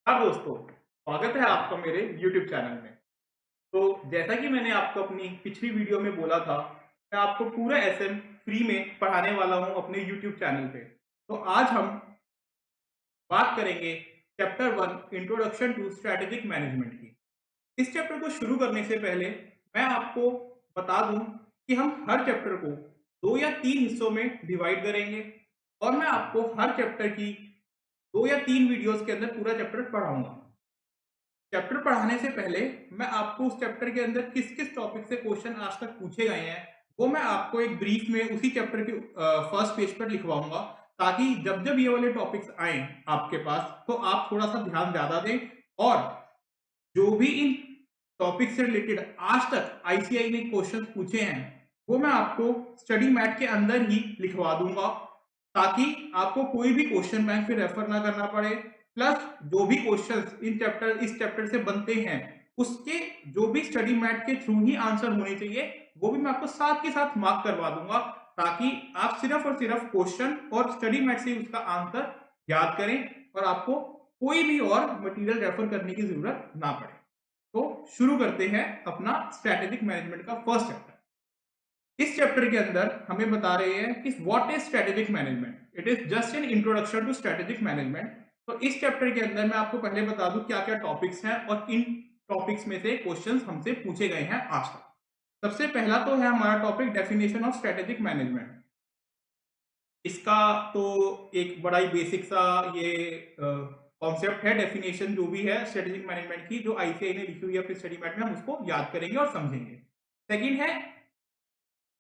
हाँ दोस्तों, स्वागत है आपका मेरे YouTube चैनल में। तो जैसा कि मैंने आपको अपनी पिछली वीडियो में बोला था, मैं आपको पूरा एसएम फ्री में पढ़ाने वाला हूँ अपने YouTube चैनल पे। तो आज हम बात करेंगे chapter 1 introduction to strategic management की। इस चैप्टर को शुरू करने से पहले मैं आपको बता दूं कि हम हर चैप्टर को 2 या 3 हिस्सों में डिवाइड करेंगे और मैं आपको हर चैप्टर की 2 या 3 वीडियोस के अंदर पूरा चैप्टर पढ़ाऊंगा। चैप्टर पढ़ाने से पहले मैं आपको उस चैप्टर के अंदर किस किस टॉपिक से क्वेश्चन आज तक पूछे गए हैं वो मैं आपको एक ब्रीफ में उसी चैप्टर के फर्स्ट पेज पर लिखवाऊंगा, ताकि जब जब ये वाले टॉपिक्स आए आपके पास तो आप थोड़ा सा ध्यान ज्यादा दें और जो भी इन टॉपिक से रिलेटेड आज तक आईसीआई ने क्वेश्चन पूछे हैं वो मैं आपको स्टडी मैट के अंदर ही लिखवा दूंगा, ताकि आपको कोई भी क्वेश्चन बैंक फिर रेफर ना करना पड़े। प्लस जो भी क्वेश्चंस इस चैप्टर से बनते हैं उसके जो भी स्टडी मैट के थ्रू ही आंसर होने चाहिए वो भी मैं आपको साथ के साथ मार्क करवा दूंगा, ताकि आप सिर्फ और सिर्फ क्वेश्चन और स्टडी मैट से उसका आंसर याद करें और आपको कोई भी और मटेरियल रेफर करने की जरूरत ना पड़े। तो शुरू करते हैं अपना स्ट्रेटेजिक मैनेजमेंट का फर्स्ट चैप्टर। इस चैप्टर के अंदर हमें बता रहे हैं कि what is strategic management. It is just an introduction to strategic management. तो इस चैप्टर के अंदर मैं आपको पहले बता दूं क्या क्या टॉपिक्स हैं और किन टॉपिक्स में से क्वेश्चंस हमसे पूछे गए हैं आज तक। सबसे पहला तो है हमारा topic definition of strategic management. इसका तो एक बड़ा ही बेसिक सा ये कॉन्सेप्ट है, डेफिनेशन जो भी है स्ट्रेटेजिक मैनेजमेंट की, जो आईसीआई ने लिखी हुई है अपने स्टडी मैट में, हम उसको याद करेंगे और समझेंगे। सेकंड है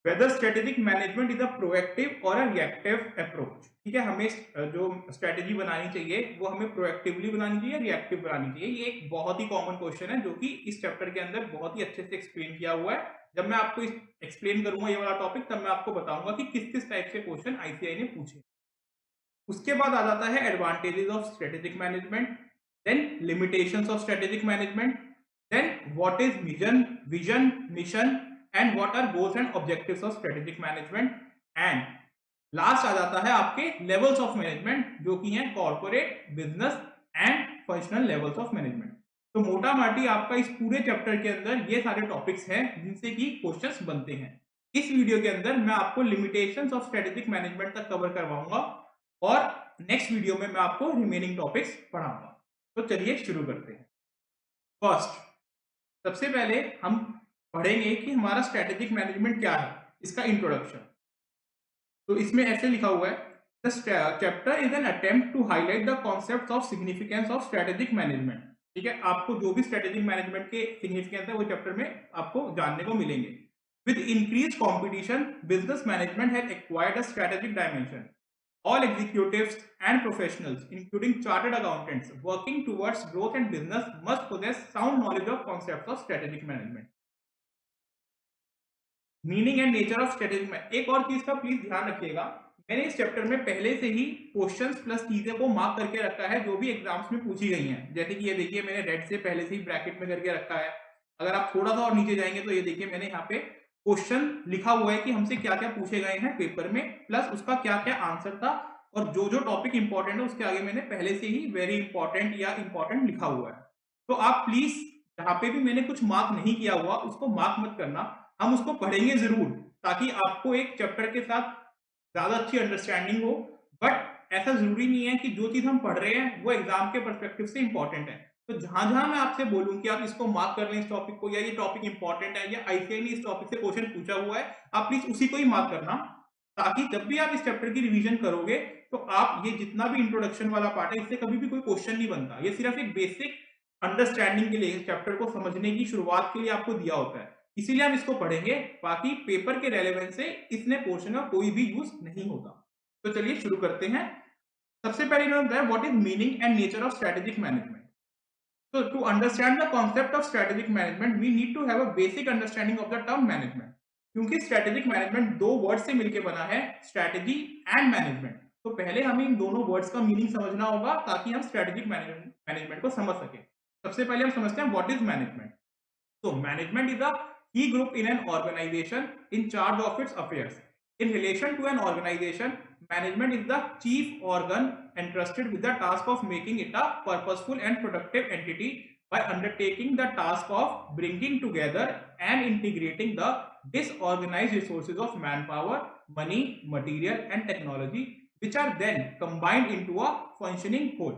whether strategic management is a proactive or a reactive approach. ठीक है, हमें जो स्ट्रेटेजी बनानी चाहिए वो हमें प्रोएक्टिवली बनानी चाहिए, रिएक्टिव बनानी चाहिए। ये एक बहुत ही कॉमन क्वेश्चन है जो कि इस चैप्टर के अंदर बहुत ही अच्छे से एक्सप्लेन किया हुआ है। जब मैं आपको एक्सप्लेन करूंगा ये वाला टॉपिक तब मैं आपको बताऊंगा कि किस किस टाइप के क्वेश्चन आईसीआई ने पूछे। उसके बाद आ जाता है advantages of strategic management, then limitations of strategic management, then what is vision vision mission and what are goals and objectives of strategic management, and last आ जाता है आपके लेवल्स ऑफ मैनेजमेंट जो कि हैं corporate, business and functional levels of management. तो मोटा माटी आपका इस पूरे चैप्टर के अंदर ये सारे टॉपिक्स हैं जिनसे कि क्वेश्चंस बनते हैं। इस वीडियो के अंदर मैं आपको लिमिटेशंस ऑफ स्ट्रेटेजिक मैनेजमेंट तक कवर करवाऊंगा और नेक्स्ट वीडियो में मैं आपको रिमेनिंग टॉपिक्स पढ़ाऊंगा। तो चलिए शुरू करते हैं। फर्स्ट, सबसे पहले हम पढ़ेंगे कि हमारा स्ट्रेटेजिक मैनेजमेंट क्या है, इसका इंट्रोडक्शन। तो इसमें ऐसे लिखा हुआ है, the chapter is an attempt to highlight the concepts of significance of strategic management. ठीक है, आपको जो भी स्ट्रेटेजिक मैनेजमेंट के सिग्निफिकेंस है वो चैप्टर में आपको जानने को मिलेंगे। With increase competition business management has acquired a strategic dimension. All executives and professionals, including chartered accountants, working towards growth and business must possess sound knowledge of concepts of strategic management. Meaning and nature of strategic management. एक और चीज का please ध्यान रखिएगा, मैंने इस chapter में पहले से ही क्वेश्चंस प्लस चीजें को मार्क करके रखा है जो भी एग्जाम्स में पूछी गई हैं। जैसे कि ये देखिए मैंने रेड से पहले से ही ब्रैकेट में करके रखा है। अगर आप थोड़ा सा और नीचे जाएंगे तो ये देखिए मैंने यहाँ पे क्वेश्चन लिखा हुआ है कि हमसे क्या क्या पूछे गए हैं पेपर में, प्लस उसका क्या क्या आंसर था, और जो जो टॉपिक इंपॉर्टेंट है उसके आगे मैंने पहले से ही वेरी इंपॉर्टेंट या इंपॉर्टेंट लिखा हुआ है। तो आप प्लीज जहां पे भी मैंने कुछ मार्क नहीं किया हुआ उसको मार्क मत करना, हम उसको पढ़ेंगे जरूर ताकि आपको एक चैप्टर के साथ ज्यादा अच्छी अंडरस्टैंडिंग हो। बट ऐसा जरूरी नहीं है कि जो चीज हम पढ़ रहे हैं वो एग्जाम के परस्पेक्टिव से इंपॉर्टेंट है। तो जहां जहां मैं आपसे बोलूं कि आप इसको मार्क कर लें इस टॉपिक को, या ये टॉपिक इंपॉर्टेंट है या आईसीआई ने इस टॉपिक से क्वेश्चन पूछा हुआ है, आप प्लीज उसी को ही मार्क करना, ताकि जब भी आप इस चैप्टर की रिवीजन करोगे तो आप ये जितना भी इंट्रोडक्शन वाला पार्ट है इससे कभी भी कोई क्वेश्चन नहीं बनता। ये सिर्फ एक बेसिक अंडरस्टैंडिंग के लिए, चैप्टर को समझने की शुरुआत के लिए आपको दिया होता है, इसीलिए हम इसको पढ़ेंगे। बाकी पेपर के रेलेवेंस से इसने पोर्शन का कोई भी यूज नहीं होता। तो चलिए शुरू करते हैं। सबसे पहले इन्होंने बताया what is meaning and nature of strategic management. So to understand the concept of strategic management, we need to have a basic understanding of the term management. क्योंकि स्ट्रेटेजिक मैनेजमेंट दो वर्ड से मिलकर बना है, स्ट्रेटेजी एंड मैनेजमेंट। तो पहले हमें इन दोनों वर्ड्स का मीनिंग समझना होगा ताकि हम स्ट्रेटेजिक मैनेजमेंट को समझ सके। सबसे पहले हम समझते हैं what is management. So management is a key group in an organization in charge of its affairs. In relation to an organization, management is the chief organ entrusted with the task of making it a purposeful and productive entity by undertaking the task of bringing together and integrating the disorganized resources of manpower, money, material and technology which are then combined into a functioning whole.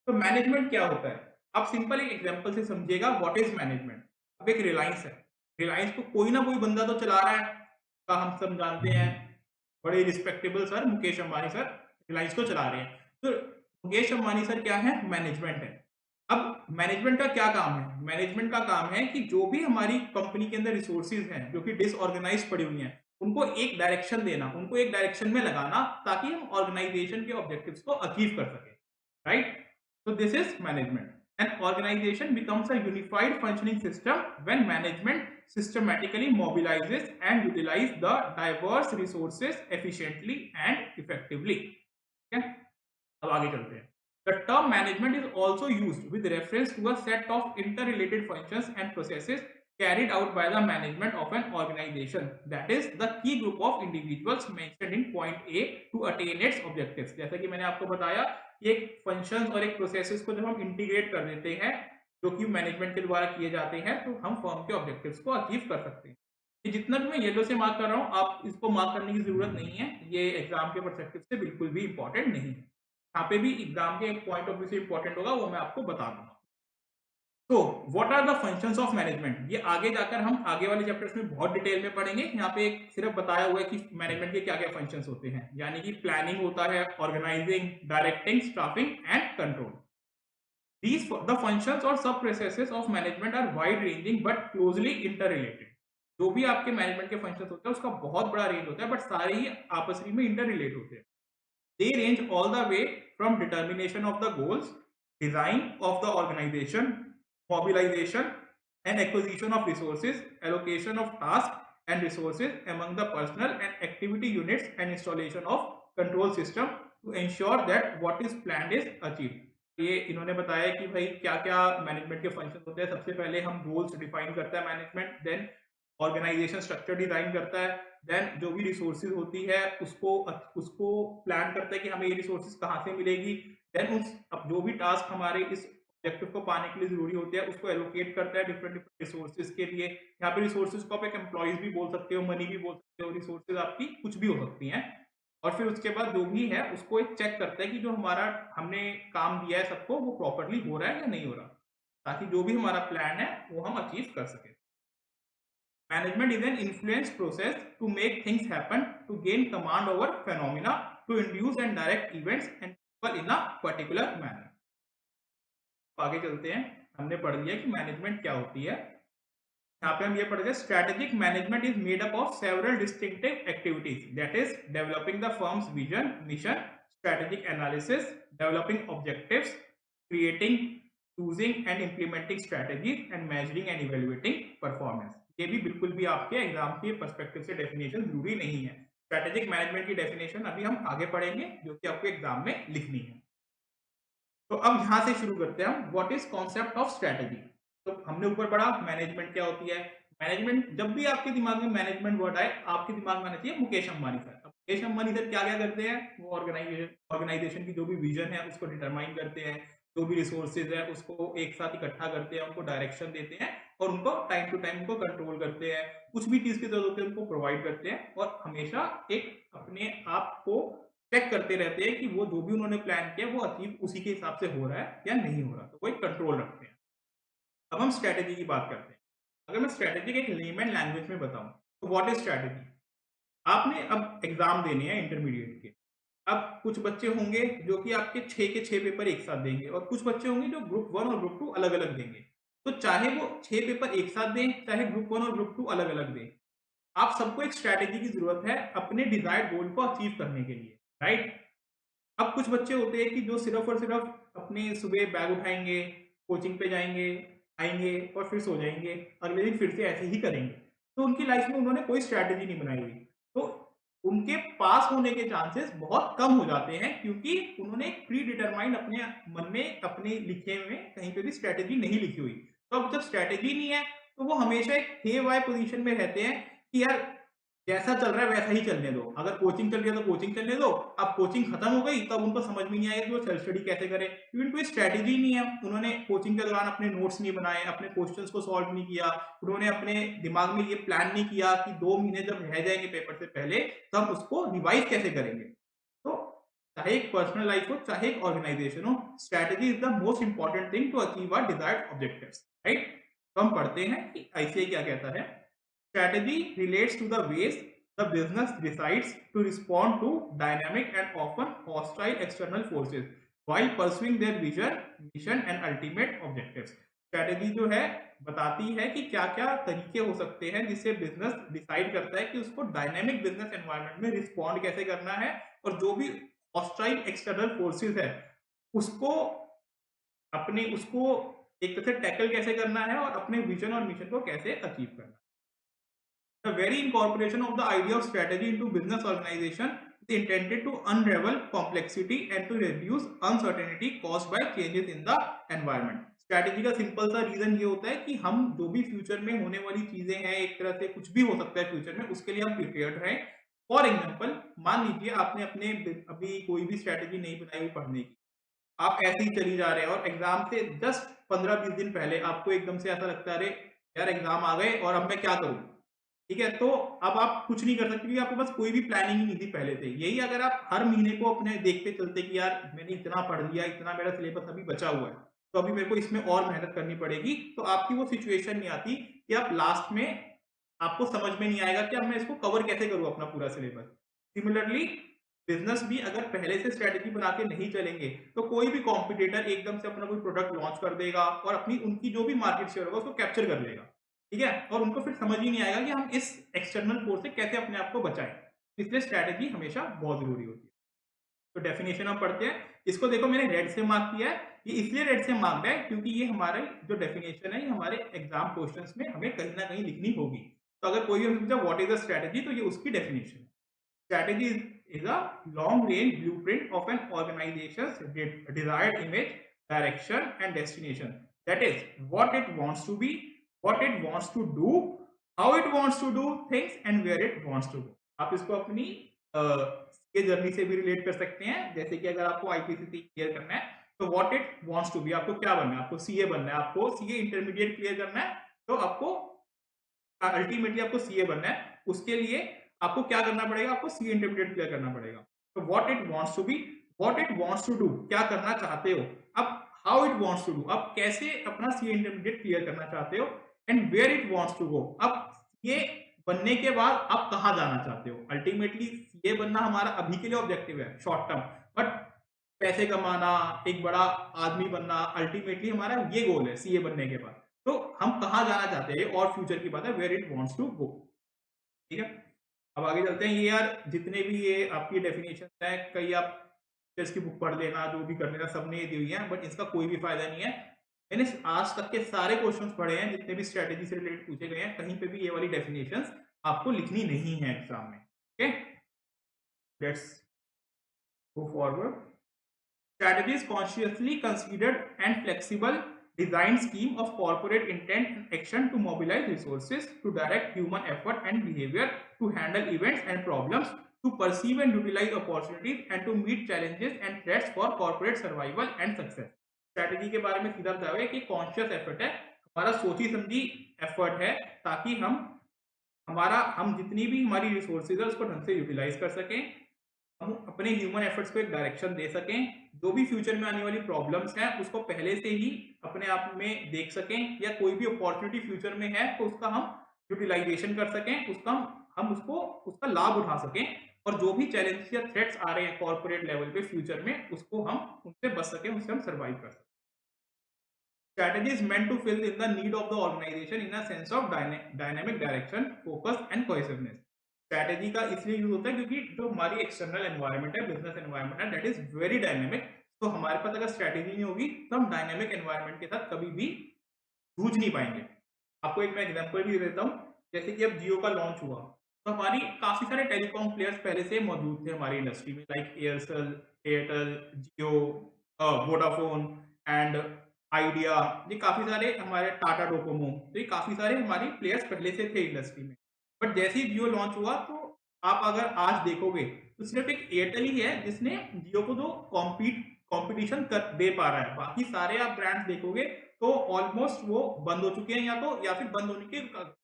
तो management क्या होता है? आप simple एक example से समझिएगा what is management. अब एक रिलायंस है, रिलायंस को कोई ना कोई बंदा तो चला रहा है, का हम सब जानते हैं, बड़े respectable sir Mukesh Ambani sir Reliance को चला रहे हैं। तो मुकेश अंबानी सर क्या है? मैनेजमेंट है। अब मैनेजमेंट का क्या काम है? मैनेजमेंट का काम है कि जो भी हमारी कंपनी के अंदर रिसोर्सेज हैं जो कि डिसऑर्गेनाइज पड़ी हुई हैं, उनको एक डायरेक्शन देना, उनको एक डायरेक्शन में लगाना ताकि हम ऑर्गेनाइजेशन के ऑब्जेक्टिव्स को अचीव कर सकें, right? So this is management. An organization becomes a unified functioning system when management systematically mobilizes and utilizes the diverse resources efficiently and effectively. Okay? अब आगे चलते हैं. The term management is also used with reference to a set of interrelated functions and processes carried out by the management of an organization. That is the key group of individuals mentioned in point A to attain its objectives. जैसा कि मैंने आपको बताया, एक functions और एक processes को जब हम इंटीग्रेट कर देते हैं जो कि मैनेजमेंट के द्वारा किए जाते हैं तो हम फर्म के ऑब्जेक्टिव्स को अचीव कर सकते हैं। ये जितना भी मैं येलो से मार्क कर रहा हूँ, आप इसको मार्क करने की जरूरत नहीं है, ये एग्जाम के परस्पेक्टिव से बिल्कुल भी इंपॉर्टेंट नहीं है। यहाँ पे भी एग्जाम के पॉइंट ऑफ व्यू से इंपॉर्टेंट होगा, वो मैं आपको बता दूंगा। तो what are the functions of management, ये आगे जाकर हम आगे वाले चैप्टर्स में बहुत डिटेल में पढ़ेंगे। यहाँ पे एक सिर्फ बताया हुआ है कि मैनेजमेंट के क्या क्या फंक्शंस होते हैं, यानी कि प्लानिंग होता है, organising, directing, staffing and control. These the functions or sub processes of management are wide ranging but closely interrelated. जो भी आपके मैनेजमेंट के फंक्शंस होते हैं उसका बहुत बड़ा रेंज होता है, बट सारे ही आपस में इंटर रिलेट होते हैं। They range all the way from determination of the goals, design of the organization, mobilization and acquisition of resources, allocation of tasks and resources among the personnel and activity units and installation of control system to ensure that what is planned is achieved. ये इन्होंने बताया कि भाई क्या क्या management के function होते हैं। सबसे पहले हम गोल्स डिफाइन करता है management, then organisation structure design करता है, देन जो भी रिसोर्सेज होती है उसको प्लान करता है कि हमें ये रिसोर्सेज कहाँ से मिलेगी, देन उस अब जो भी टास्क हमारे इस ऑब्जेक्टिव को पाने के लिए जरूरी होते हैं उसको एलोकेट करता है डिफरेंट डिफरेंट रिसोर्सेज के लिए। यहाँ पे रिसोर्सेज को आप एक एम्प्लॉयज भी बोल सकते हो, मनी भी बोल सकते हो, रिसोर्सेज आपकी कुछ भी हो सकती हैं। और फिर उसके बाद जो भी है उसको एक चेक करता है कि जो हमारा हमने काम दिया है सबको वो प्रॉपरली हो रहा है या नहीं हो रहा, ताकि जो भी हमारा प्लान है वो हम अचीव कर सके। Management is an influence process to make things happen, to gain command over phenomena, to induce and direct events and people in a particular manner. आगे चलते हैं, हमने पढ़ लिया कि मैनेजमेंट क्या होती है। यहाँ पे हम ये पढ़ रहे, strategic management is made up of several distinctive activities, that is developing the firms vision, mission, strategic analysis, developing objectives, creating, choosing and implementing strategies and measuring and evaluating performance. ये भी बिल्कुल भी आपके एग्जाम के perspective से definition जरूरी नहीं है। स्ट्रेटेजिक मैनेजमेंट की डेफिनेशन अभी हम आगे पढ़ेंगे जो कि आपको एग्जाम में लिखनी है। तो अब यहां से शुरू करते हैं हम, what is concept of strategy. तो हमने ऊपर पढ़ा मैनेजमेंट क्या होती है। मैनेजमेंट, जब भी आपके दिमाग में मैनेजमेंट वर्ड आए आपके दिमाग में आना चाहिए मुकेश अंबानी सर। अब मुकेश अंबानी सर क्या क्या करते हैं, वो ऑर्गेनाइजेशन की जो भी विजन है उसको डिटरमाइन करते हैं, जो भी रिसोर्सेज है उसको एक साथ इकट्ठा करते हैं, उनको डायरेक्शन देते हैं और उनको टाइम टू टाइम उनको कंट्रोल करते हैं। कुछ भी चीज की जरूरत होती है उनको प्रोवाइड करते हैं और हमेशा एक अपने आप को चेक करते रहते हैं कि वो जो भी उन्होंने प्लान किया वो अचीव उसी के हिसाब से हो रहा है या नहीं हो रहा, तो वो एक कंट्रोल रखते हैं। अब हम स्ट्रेटेजी की बात करते हैं। अगर मैं स्ट्रेटेजी के एक लेमन लैंग्वेज में बताऊं तो व्हाट इज स्ट्रेटेजी। आपने अब एग्जाम देने हैं इंटरमीडिएट के। अब कुछ बच्चे होंगे जो कि आपके 6 के 6 पेपर एक साथ देंगे और कुछ बच्चे होंगे जो ग्रुप 1 और ग्रुप 2 अलग अलग देंगे। तो चाहे वो 6 पेपर एक साथ दें, चाहे ग्रुप 1 और ग्रुप 2 अलग अलग दें, आप सबको एक स्ट्रेटेजी की जरूरत है अपने डिजायर्ड गोल को अचीव करने के लिए, राइट। अब कुछ बच्चे होते हैं कि जो सिर्फ और सिर्फ अपने सुबह बैग उठाएंगे, कोचिंग पे जाएंगे, आएंगे और फिर सो जाएंगे, अगले दिन फिर से ऐसे ही करेंगे। तो उनकी लाइफ में उन्होंने कोई स्ट्रैटेजी नहीं बनाई हुई, तो उनके पास होने के चांसेस बहुत कम हो जाते हैं क्योंकि उन्होंने एक प्री डिटरमाइंड अपने मन में अपने लिखे में कहीं पे भी स्ट्रैटेजी नहीं लिखी हुई। तो अब जब स्ट्रैटेजी नहीं है तो वो हमेशा एक हे वाई पोजीशन में रहते हैं कि यार जैसा चल रहा है वैसा ही चलने दो। अगर कोचिंग चल रही है तो कोचिंग चलने दो। अब कोचिंग खत्म हो गई तब उनको समझ में नहीं आएगा कि वो सेल्फ स्टडी कैसे करें, क्योंकि कोई स्ट्रैटेजी नहीं है। उन्होंने कोचिंग के दौरान अपने नोट्स नहीं बनाए, अपने क्वेश्चंस को सॉल्व नहीं किया, उन्होंने अपने दिमाग में ये प्लान नहीं किया कि 2 महीने जब रह जाएंगे पेपर से पहले तो हम उसको रिवाइज कैसे करेंगे। तो चाहे एक पर्सनल लाइफ हो चाहे एक ऑर्गेनाइजेशन हो, strategy is the most important thing to achieve our desired objectives, right. तो हम पढ़ते हैं कि आईसीआई क्या कहता है। Strategy relates to the ways the business decides to respond to dynamic and often hostile external forces while pursuing their vision, mission and ultimate objectives. Strategy जो है बताती है कि क्या-क्या तरीके हो सकते हैं जिससे बिजनेस डिसाइड करता है कि उसको डायनामिक बिजनेस एनवायरनमेंट में रिस्पॉन्ड कैसे करना है, और जो भी हॉस्टाइल एक्सटर्नल फोर्सेस है उसको उसको एक तरह से टैकल कैसे करना है और अपने विजन और मिशन को कैसे अचीव करना है। The very incorporation of the idea of strategy into business organization is intended to unravel complexity and to reduce uncertainty caused by changes in the environment. Strategy का सिंपल सा reason ये होता है कि हम जो भी फ्यूचर में होने वाली चीजें हैं, एक तरह से कुछ भी हो सकता है फ्यूचर में, उसके लिए हम प्रिपेयर्ड रहें। फॉर एग्जाम्पल, मान लीजिए आपने अपने अभी कोई भी स्ट्रैटेजी नहीं बनाई हुई पढ़ने की, आप ऐसे ही चली जा रहे हैं और एग्जाम से जस्ट 15-20 दिन पहले आपको एकदम से ऐसा लगता है, अरे यार एग्जाम आ गए और अब मैं क्या करूं। ठीक है, तो अब आप कुछ नहीं कर सकते क्योंकि आपके पास कोई भी प्लानिंग ही नहीं थी पहले से। यही अगर आप हर महीने को अपने देखते चलते कि यार मैंने इतना पढ़ लिया, इतना मेरा सिलेबस अभी बचा हुआ है, तो अभी मेरे को इसमें और मेहनत करनी पड़ेगी, तो आपकी वो सिचुएशन नहीं आती कि आप लास्ट में आपको समझ में नहीं आएगा कि अब मैं इसको कवर कैसे करूँ अपना पूरा सिलेबस। सिमिलरली बिजनेस भी अगर पहले से स्ट्रेटेजी बना के नहीं चलेंगे तो कोई भी कॉम्पिटिटर एकदम से अपना कोई प्रोडक्ट लॉन्च कर देगा और अपनी उनकी जो भी मार्केट शेयर होगा उसको कैप्चर कर लेगा। ठीक है, और उनको फिर समझ ही नहीं आएगा कि हम इस एक्सटर्नल फोर्स से कैसे अपने आप को बचाएं। इसलिए स्ट्रैटेजी हमेशा बहुत जरूरी होती है। तो डेफिनेशन हम पढ़ते हैं। इसको देखो मैंने रेड से मार्क किया है, ये इसलिए रेड से मार्क है क्योंकि ये हमारे जो डेफिनेशन है ये हमारे एग्जाम क्वेश्चंस में हमें कहीं ना कहीं लिखनी होगी। तो अगर कोई भी हमसे पूछा व्हाट इज द स्ट्रैटेजी, तो ये उसकी डेफिनेशन है। Strategy is a long-range blueprint of an organization's desired image, direction, and destination. That is, what it wants to be, what it wants to do, how it wants to do things, and where it wants to go. आप इसको अपनी CA journey से भी relate कर सकते हैं। जैसे कि अगर आपको आईपीसीसी क्लियर करना है तो what it wants to be, आपको क्या बनना है, आपको सीए बनना है, आपको सीए इंटरमीडिएट क्लियर करना है, तो आपको अल्टीमेटली आपको सीए बनना है। उसके लिए आपको क्या करना पड़ेगा, आपको सीए इंटरमीडिएट क्लियर करना पड़ेगा। तो what it wants to be, what it wants to do, क्या करना चाहते हो। अब how it wants to do, अब कैसे अपना सीए इंटरमीडिएट क्लियर करना चाहते हो। And where it wants to go, अब ये बनने के बाद आप कहां जाना चाहते हो। अल्टीमेटली सीए बनना हमारा अभी के लिए ऑब्जेक्टिव है शॉर्ट टर्म, बट पैसे कमाना, एक बड़ा आदमी बनना, अल्टीमेटली हमारा ये गोल है सीए बनने के बाद। तो हम कहां जाना चाहते हैं और फ्यूचर की बात है, where it wants to go. ठीक है, अब आगे चलते हैं। ये यार जितने भी ये आपकी डेफिनेशन है, कई आप टीचर्स की बुक पढ़ लेना, जो भी कर लेना, सबने ये दी हुई है, बट इसका कोई भी फायदा नहीं है। मैंने आज तक के सारे क्वेश्चंस पढ़े हैं जितने भी स्ट्रेटेजी से रिलेटेड पूछे गए हैं, कहीं पे भी ये वाली डेफिनेशंस आपको लिखनी नहीं है एग्जाम में। Okay, let's go forward. Strategy is consciously considered and flexible design scheme of corporate intent and action to mobilize resources, to direct human effort and behavior, to handle events and problems, to perceive and utilize opportunities, and to meet challenges and threats for corporate survival and success. Strategy के बारे में सीधा बताया है कि conscious effort है, हमारा सोची समझी effort है, ताकि हम जितनी भी हमारी रिसोर्सेज है उसको ढंग से यूटिलाइज कर सकें, हम अपने ह्यूमन एफर्ट्स को एक डायरेक्शन दे सकें, जो भी फ्यूचर में आने वाली प्रॉब्लम्स हैं उसको पहले से ही अपने आप में देख सकें, या कोई भी अपॉर्चुनिटी फ्यूचर में है तो उसका हम यूटिलाइजेशन कर सकें, हम उसको उसका लाभ उठा सकें, और जो भी चैलेंजेस या थ्रेट्स आ रहे हैं कॉर्पोरेट लेवल पे फ्यूचर में, उसको हम उनसे बच सकें, उससे हम सर्वाइव कर सकें। Strategy is meant to fill in the need of the organization in a sense of dynamic direction, focus and cohesiveness. Strategy का इसलिए यूज होता है क्योंकि जो हमारी एक्सटर्नल एनवायरनमेंट है, बिजनेस एनवायरनमेंट है, दैट इज वेरी डायनेमिक। तो हमारे पास अगर स्ट्रैटेजी नहीं होगी तो हम डायनेमिक एनवायरनमेंट के साथ कभी भी जूझ नहीं पाएंगे। आपको एक मैं एग्जांपल भी देता हूँ। जैसे कि अब जियो का लॉन्च हुआ तो हमारी काफी सारे टेलीकॉम प्लेयर्स पहले से मौजूद थे हमारी इंडस्ट्री में, like Aircel, Airtel, Jio, Vodafone and idea. ये काफी सारे हमारे टाटा डोकोमो, तो ये काफी सारे हमारे प्लेयर्स पहले से थे इंडस्ट्री में। बट जैसे ही जियो लॉन्च हुआ तो आप अगर आज देखोगे तो सिर्फ एक एयरटेल ही है जिसने जियो को जो कंपटीशन कर दे पा रहा है। बाकी सारे आप ब्रांड्स देखोगे तो ऑलमोस्ट वो बंद हो चुके हैं या फिर बंद होने के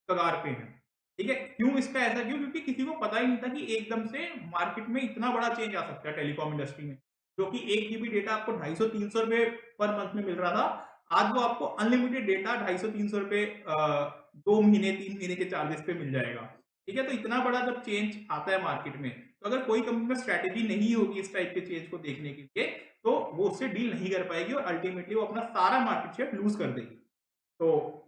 कगार पे हैं। ठीक है? क्यों इसका ऐसा क्यों? क्योंकि किसी को पता ही नहीं था कि एकदम से मार्केट में इतना बड़ा चेंज आ सकता है टेलीकॉम इंडस्ट्री में। जो कि 1 जीबी डेटा आपको ₹250-300 पर मंथ में मिल रहा था, आज वो आपको अनलिमिटेड डेटा ₹250-300 2 महीने 3 महीने के चार्जेस पे मिल जाएगा। ठीक है? तो इतना बड़ा जब चेंज आता है मार्केट में, तो अगर कोई कंपनी में स्ट्रैटेजी नहीं होगी इस टाइप के चेंज को देखने के लिए, तो वो उससे डील नहीं कर पाएगी और अल्टीमेटली वो अपना सारा मार्केट शेयर लूज़ कर देगी। तो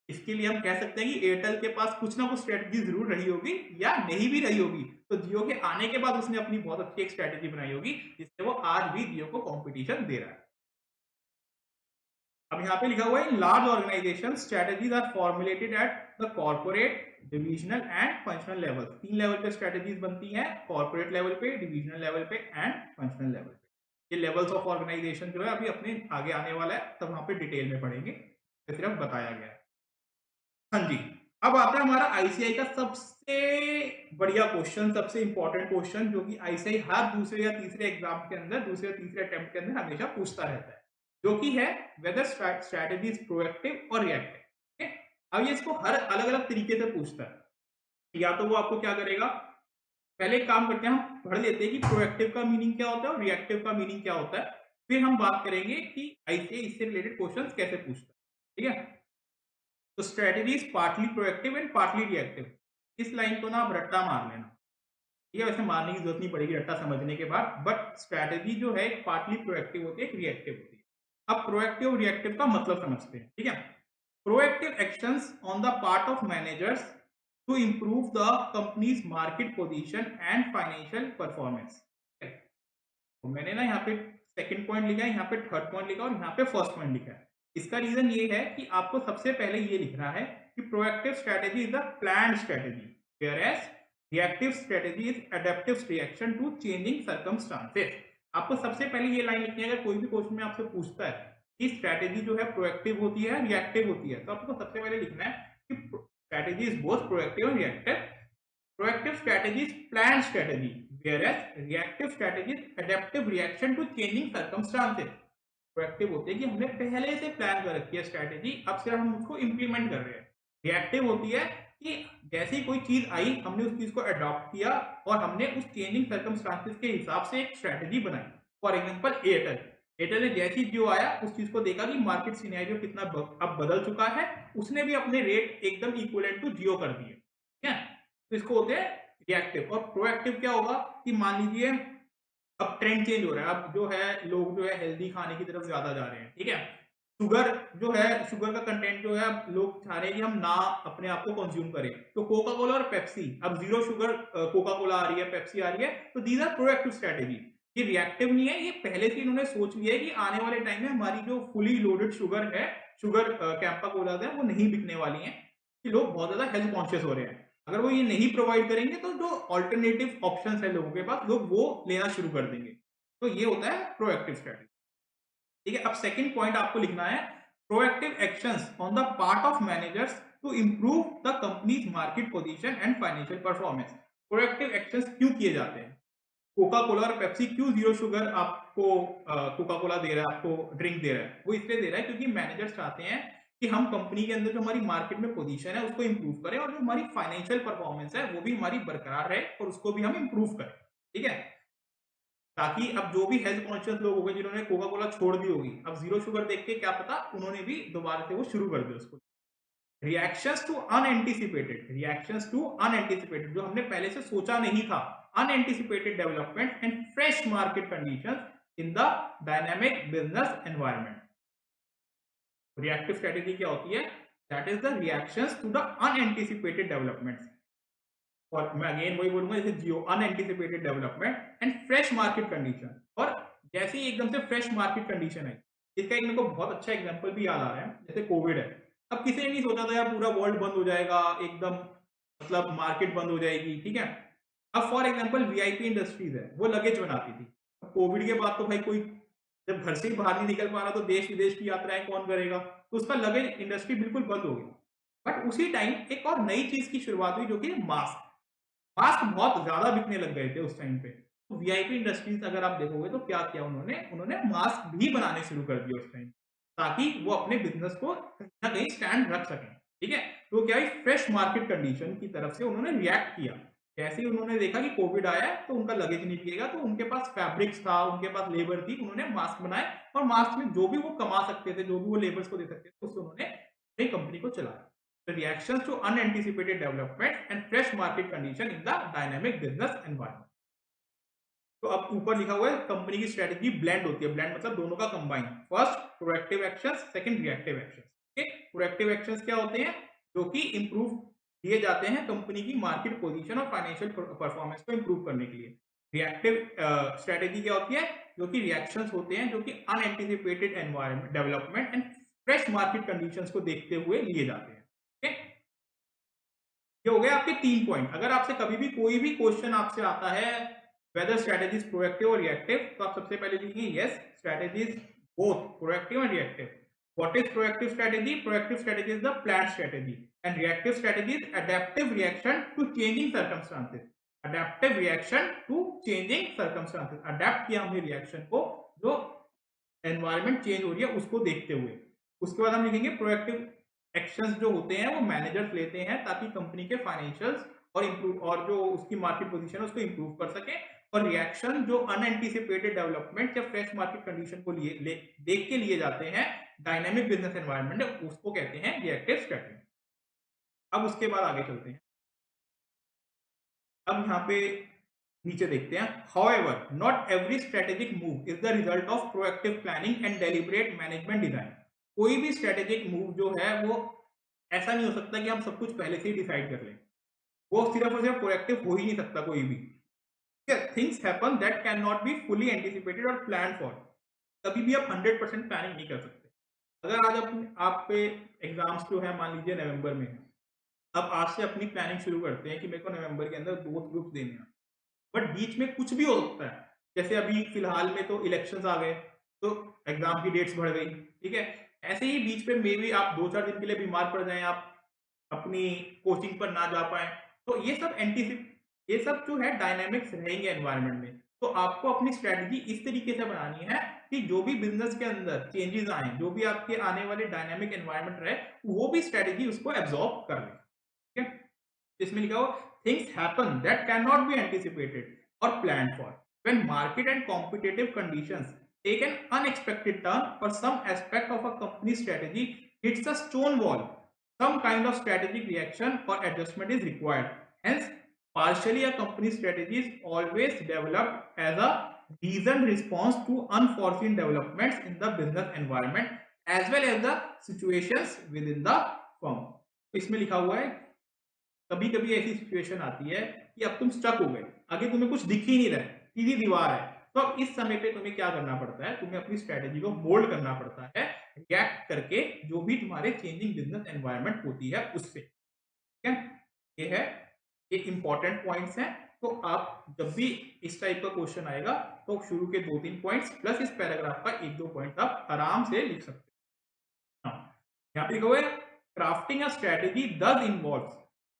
इसके लिए हम कह सकते हैं कि एयरटेल के पास कुछ ना कुछ स्ट्रैटेजी ज़रूर रही होगी या नहीं भी रही होगी। तो जियो के आने के बाद उसने अपनी बहुत अच्छी एक स्ट्रैटेजी बनाई होगी, जिससे वो आज भी जियो को कॉम्पिटिशन दे रहा है। अब यहाँ पे लिखा हुआ है in large organisation strategies are formulated at the corporate divisional and functional level. 3 level पे स्ट्रेटजीज बनती हैं, कॉर्पोरेट लेवल पे, डिविजनल लेवल पे एंड फंक्शनल लेवल पे। ये लेवल्स ऑफ ऑर्गेनाइजेशन जो है अभी अपने आगे आने वाला है, तब वहां पे डिटेल में पढ़ेंगे, ये सिर्फ बताया गया है। हाँ जी, अब आता है हमारा आईसीआई का सबसे बढ़िया क्वेश्चन, सबसे इंपॉर्टेंट क्वेश्चन, जो कि आईसीआई हर दूसरे या तीसरे एग्जाम के अंदर, दूसरे या तीसरे अटेम्प्ट के अंदर हमेशा पूछता रहता है, जो कि है वेदर स्ट्रैटेजी इज प्रोएक्टिव और रिएक्टिव। ठीक है? अब ये इसको हर अलग अलग तरीके से पूछता है। या तो वो आपको क्या करेगा, पहले एक काम करते हैं, हम पढ़ लेते हैं कि प्रोएक्टिव का मीनिंग क्या होता है और रिएक्टिव का मीनिंग क्या होता है, फिर हम बात करेंगे कि आईसीआई इससे रिलेटेड क्वेश्चन कैसे पूछता है। ठीक है? तो strategy is partly proactive and partly reactive. इस लाइन को ना आप रट्टा मार लेना। ठीक है? वैसे मारने की जरूरत नहीं पड़ेगी रट्टा समझने के बाद, बट स्ट्रेटेजी जो है एक पार्टली प्रोएक्टिव होती है, एक रिएक्टिव होती है। अब प्रोएक्टिव और रिएक्टिव का मतलब समझते हैं। ठीक है? Proactive actions on the part of managers to improve the company's market position and financial performance. तो मैंने ना यहाँ पे सेकंड पॉइंट लिखा है, यहाँ पे थर्ड पॉइंट लिखा और यहाँ पे फर्स्ट पॉइंट लिखा है। इसका रीजन ये है कि आपको सबसे पहले ये लिखना है कि proactive strategy is a planned strategy, whereas reactive strategy is adaptive reaction to changing circumstances. आपको सबसे पहले ये लाइन लिखनी है, अगर कोई भी क्वेश्चन में आपसे पूछता है कि स्ट्रेटेजी जो है प्रोएक्टिव होती है रिएक्टिव होती है, तो आपको सबसे पहले लिखना है कि strategy is both proactive and reactive. Proactive strategy is planned strategy, whereas reactive strategy is adaptive reaction to changing circumstances. Proactive होती है कि हमने पहले से प्लान कर रखी है स्ट्रैटेजी, अब सिर्फ हम उसको इंप्लीमेंट कर रहे हैं। रिएक्टिव होती है कि जैसे ही कोई चीज आई, हमने उस चीज को अडॉप्ट किया और हमने उस चेंजिंग सर्कमस्टांसेस के हिसाब से एक स्ट्रैटेजी बनाई। फॉर एग्जांपल एयरटेल, एयरटेल ने जैसे ही जियो आया, उस चीज को देखा कि मार्केट सिनेरियो कितना अब बदल चुका है, उसने भी अपने रेट एकदम इक्विवेलेंट टू जियो कर दिए। ठीक है? तो इसको होते हैं रिएक्टिव। और प्रोएक्टिव क्या होगा कि मान लीजिए अब ट्रेंड चेंज हो रहा है, अब जो है लोग जो है हेल्दी खाने की तरफ ज्यादा जा रहे हैं। ठीक है? शुगर जो है, शुगर का कंटेंट जो है, अब लोग चाह रहे हैं कि हम ना अपने आप को कंज्यूम करें, तो कोका कोला और पेप्सी, अब जीरो शुगर कोका कोला आ रही है, पेप्सी आ रही है, तो दीज आर प्रोएक्टिव स्ट्रेटेजी। ये रिएक्टिव नहीं है, ये पहले से इन्होंने सोच लिया है कि आने वाले टाइम में हमारी जो फुली लोडेड शुगर है, शुगर कैंपा कोला है, वो नहीं बिकने वाली है, कि लोग बहुत ज्यादा हेल्थ कॉन्शियस हो रहे हैं। अगर वो ये नहीं प्रोवाइड करेंगे तो जो ऑल्टरनेटिव ऑप्शंस है लोगों के पास, लोग वो लेना शुरू कर देंगे। तो ये होता है प्रोएक्टिव स्ट्रेटेजी। ठीक है? अब सेकंड पॉइंट आपको लिखना है, proactive actions on the part of managers to improve the company's market position and financial performance. Proactive actions क्यों किए जाते हैं? कोका कोला और पेप्सी क्यों जीरो शुगर आपको कोका कोला दे रहा है, आपको ड्रिंक दे रहा है? वो इसलिए दे रहा है क्योंकि मैनेजर्स चाहते हैं कि हम कंपनी के अंदर जो हमारी मार्केट में पोजीशन है उसको इंप्रूव करें, और जो हमारी फाइनेंशियल परफॉर्मेंस है वो भी हमारी बरकरार रहे और उसको भी हम इंप्रूव करें। ठीक है? ताकि अब जो भी हेल्थ कॉन्शियस लोग होंगे जिन्होंने कोका कोला छोड़ दी होगी, अब जीरो शुगर देख के क्या पता उन्होंने भी दोबारा से वो शुरू कर दिया उसको। Reactions to unanticipated, reactions to unanticipated, जो हमने पहले से सोचा नहीं था, unanticipated development and fresh market conditions in the dynamic business environment. Reactive strategy क्या होती है? That is the reactions to the unanticipated developments. और मैं अगेन वही बोलूंगा, जैसे Jio unanticipated development and fresh market condition. और जैसे ही एकदम से फ्रेश मार्केट कंडीशन है, इसका एक मेरे को बहुत अच्छा एग्जांपल भी याद आ रहा है, जैसे कोविड है। अब किसी ने नहीं सोचा था यार पूरा वर्ल्ड बंद हो जाएगा एकदम, मतलब मार्केट बंद हो जाएगी। ठीक है? अब फॉर एग्जांपल वीआईपी इंडस्ट्रीज है, वो लगेज बनाती थी। अब कोविड के बाद तो भाई कोई जब घर से ही बाहर नहीं निकल पा रहा, तो देश विदेश की यात्राएं कौन करेगा? तो उसका लगेज इंडस्ट्री बिल्कुल बंद हो गई। बट उसी टाइम एक और नई चीज की शुरुआत हुई, जो कि मास्क। मास्क बहुत ज़्यादा बिकने लग गए थे उस टाइम पे। तो वीआईपी इंडस्ट्रीज़ अगर आप देखोगे तो क्या किया उन्होंने, उन्होंने मास्क भी बनाने शुरू कर दिए उस टाइम, ताकि वो अपने बिज़नेस को कहीं न कहीं स्टैंड रख सकें, ठीक है? तो क्या है फ्रेश मार्केट कंडीशन की तरफ से उन्होंने रिएक्ट किया। जैसे ही उन्होंने देखा कि कोविड आया है तो उनका लगेज नहीं टिकेगा, तो उनके पास फैब्रिक्स था, उनके पास लेबर थी, उन्होंने मास्क बनाए और मास्क में जो भी वो कमा सकते थे, जो भी वो लेबर्स को दे सकते थे, उससे उन्होंने अपनी कंपनी को चलाया। The reactions to unanticipated development and fresh market condition in the dynamic business environment. तो अब ऊपर लिखा हुआ है कंपनी की स्ट्रेटेजी ब्लेंड होती है, ब्लेंड मतलब दोनों का combine. First proactive actions, second reactive actions. Okay, proactive actions क्या होते हैं? जो कि इंप्रूव दिए जाते हैं कंपनी की मार्केट पोजीशन और फाइनेंशियल परफॉर्मेंस को इंप्रूव करने के लिए। रिएक्टिव स्ट्रेटेजी क्या होती है? जो कि रिएक्शंस होते हैं जो कि unanticipated environment development and fresh market conditions को देखते हुए लिए जाते हैं। ओके, ये हो गए आपके 3 पॉइंट। अगर आपसे कभी भी कोई भी क्वेश्चन आपसे आता है वेदर स्ट्रेटजी इज प्रोएक्टिव और रिएक्टिव, तो आप सबसे पहले लिखेंगे yes strategy is both proactive and reactive. What is proactive strategy? Proactive strategy is the plan strategy and reactive strategy is adaptive reaction to changing circumstances. Adaptive reaction to changing circumstances, adapt किया हमने reaction को जो environment change हो रही है उसको देखते हुए। उसके बाद हम लिखेंगे प्रोएक्टिव एक्शंस जो होते हैं वो मैनेजर्स लेते हैं ताकि कंपनी के फाइनेंशियल्स और इंप्रूव और जो उसकी मार्केट पोजीशन है उसको इंप्रूव कर सके। और रिएक्शन जो अनएंटिसिपेटेड डेवलपमेंट या फ्रेश मार्केट कंडीशन को देख के लिए जाते हैं डायनामिक बिजनेस एनवायरनमेंट में, उसको कहते हैं रिएक्टिव स्ट्रेटजी। अब उसके बाद आगे चलते हैं। अब यहाँ पे नीचे देखते हैं। However not every strategic move is the result of proactive planning and deliberate management design. कोई भी स्ट्रेटेजिक मूव जो है वो ऐसा नहीं हो सकता कि हम सब कुछ पहले से ही डिसाइड कर लें। वो सिर्फ और सिर्फ प्रोएक्टिव हो ही नहीं सकता कोई भी। Things happen that can not be fully anticipated और प्लान फॉर। कभी भी आप 100% प्लानिंग नहीं कर सकते। अगर आज आप पे एग्जाम्स जो है मान लीजिए नवंबर में है, अब आज से अपनी प्लानिंग शुरू करते हैं कि मेरे को नवंबर के अंदर 2 ग्रुप्स देने हैं। बट बीच में कुछ भी हो सकता है। जैसे अभी फिलहाल में तो इलेक्शंस आ गए, तो एग्जाम की डेट्स बढ़ गई, ठीक है? ऐसे ही बीच पे मे बी आप 2-4 दिन के लिए बीमार पड़ जाएँ, आप अपनी कोचिंग पर ना जा पाएँ। तो ये सब जो है डायनामिक्स रहेंगे एनवायरनमेंट में। तो आपको अपनी स्ट्रैटेजी इस तरीके से बनानी है कि जो भी बिज़नेस के अंदर चेंजेस आएँ, जो भी आपके आने वाले डायनामिक एनवायरनमेंट रहे, वो भी स्ट्रैटेजी उसको एब्ज़ॉर्ब कर ले। ठीक है? इसमें लिखा हो things happen that can not be anticipated और plan for when market and competitive conditions take an unexpected turn और some aspect of a company strategy hits a stone wall, some kind of strategic reaction or adjustment is required. Hence, partially a company strategy is always developed as a reasoned response to unforeseen developments in the business environment as well as the situations within the firm. इसमें लिखा हुआ है कभी कभी ऐसी situation आती है कि अब तुम स्टक हो गए, आगे तुम्हें कुछ दिख ही नहीं रहा है, सीधी दीवार है। तो अब इस समय पे तुम्हें क्या करना पड़ता है? तुम्हें अपनी स्ट्रेटेजी को मोल्ड करना पड़ता है रिएक्ट करके जो भी तुम्हारे चेंजिंग बिजनेस एनवायरनमेंट होती है उससे। ठीक है, ये है, ये इंपॉर्टेंट पॉइंट्स हैं। तो आप जब भी इस टाइप का क्वेश्चन आएगा तो शुरू के 2-3 पॉइंट्स प्लस इस पैराग्राफ का 1-2 पॉइंट आप आराम से लिख सकते हैं। हाँ, यहाँ पे लिखा हुआ है crafting a strategy does involve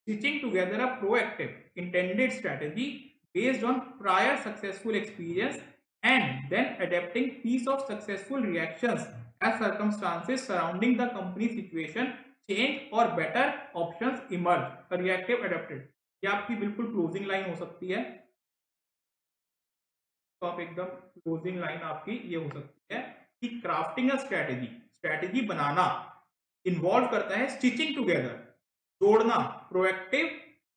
stitching together a proactive intended strategy based on prior successful experience and then adapting piece of successful reactions as circumstances surrounding the company situation change or better options emerge। A reactive adapted, ये आपकी बिल्कुल closing line हो सकती है। तो आप एकदम closing line आपकी ये हो सकती है कि क्राफ्टिंग अ स्ट्रेटेजी, स्ट्रेटेजी बनाना इन्वॉल्व करता है स्टिचिंग टुगेदर, जोड़ना, प्रोएक्टिव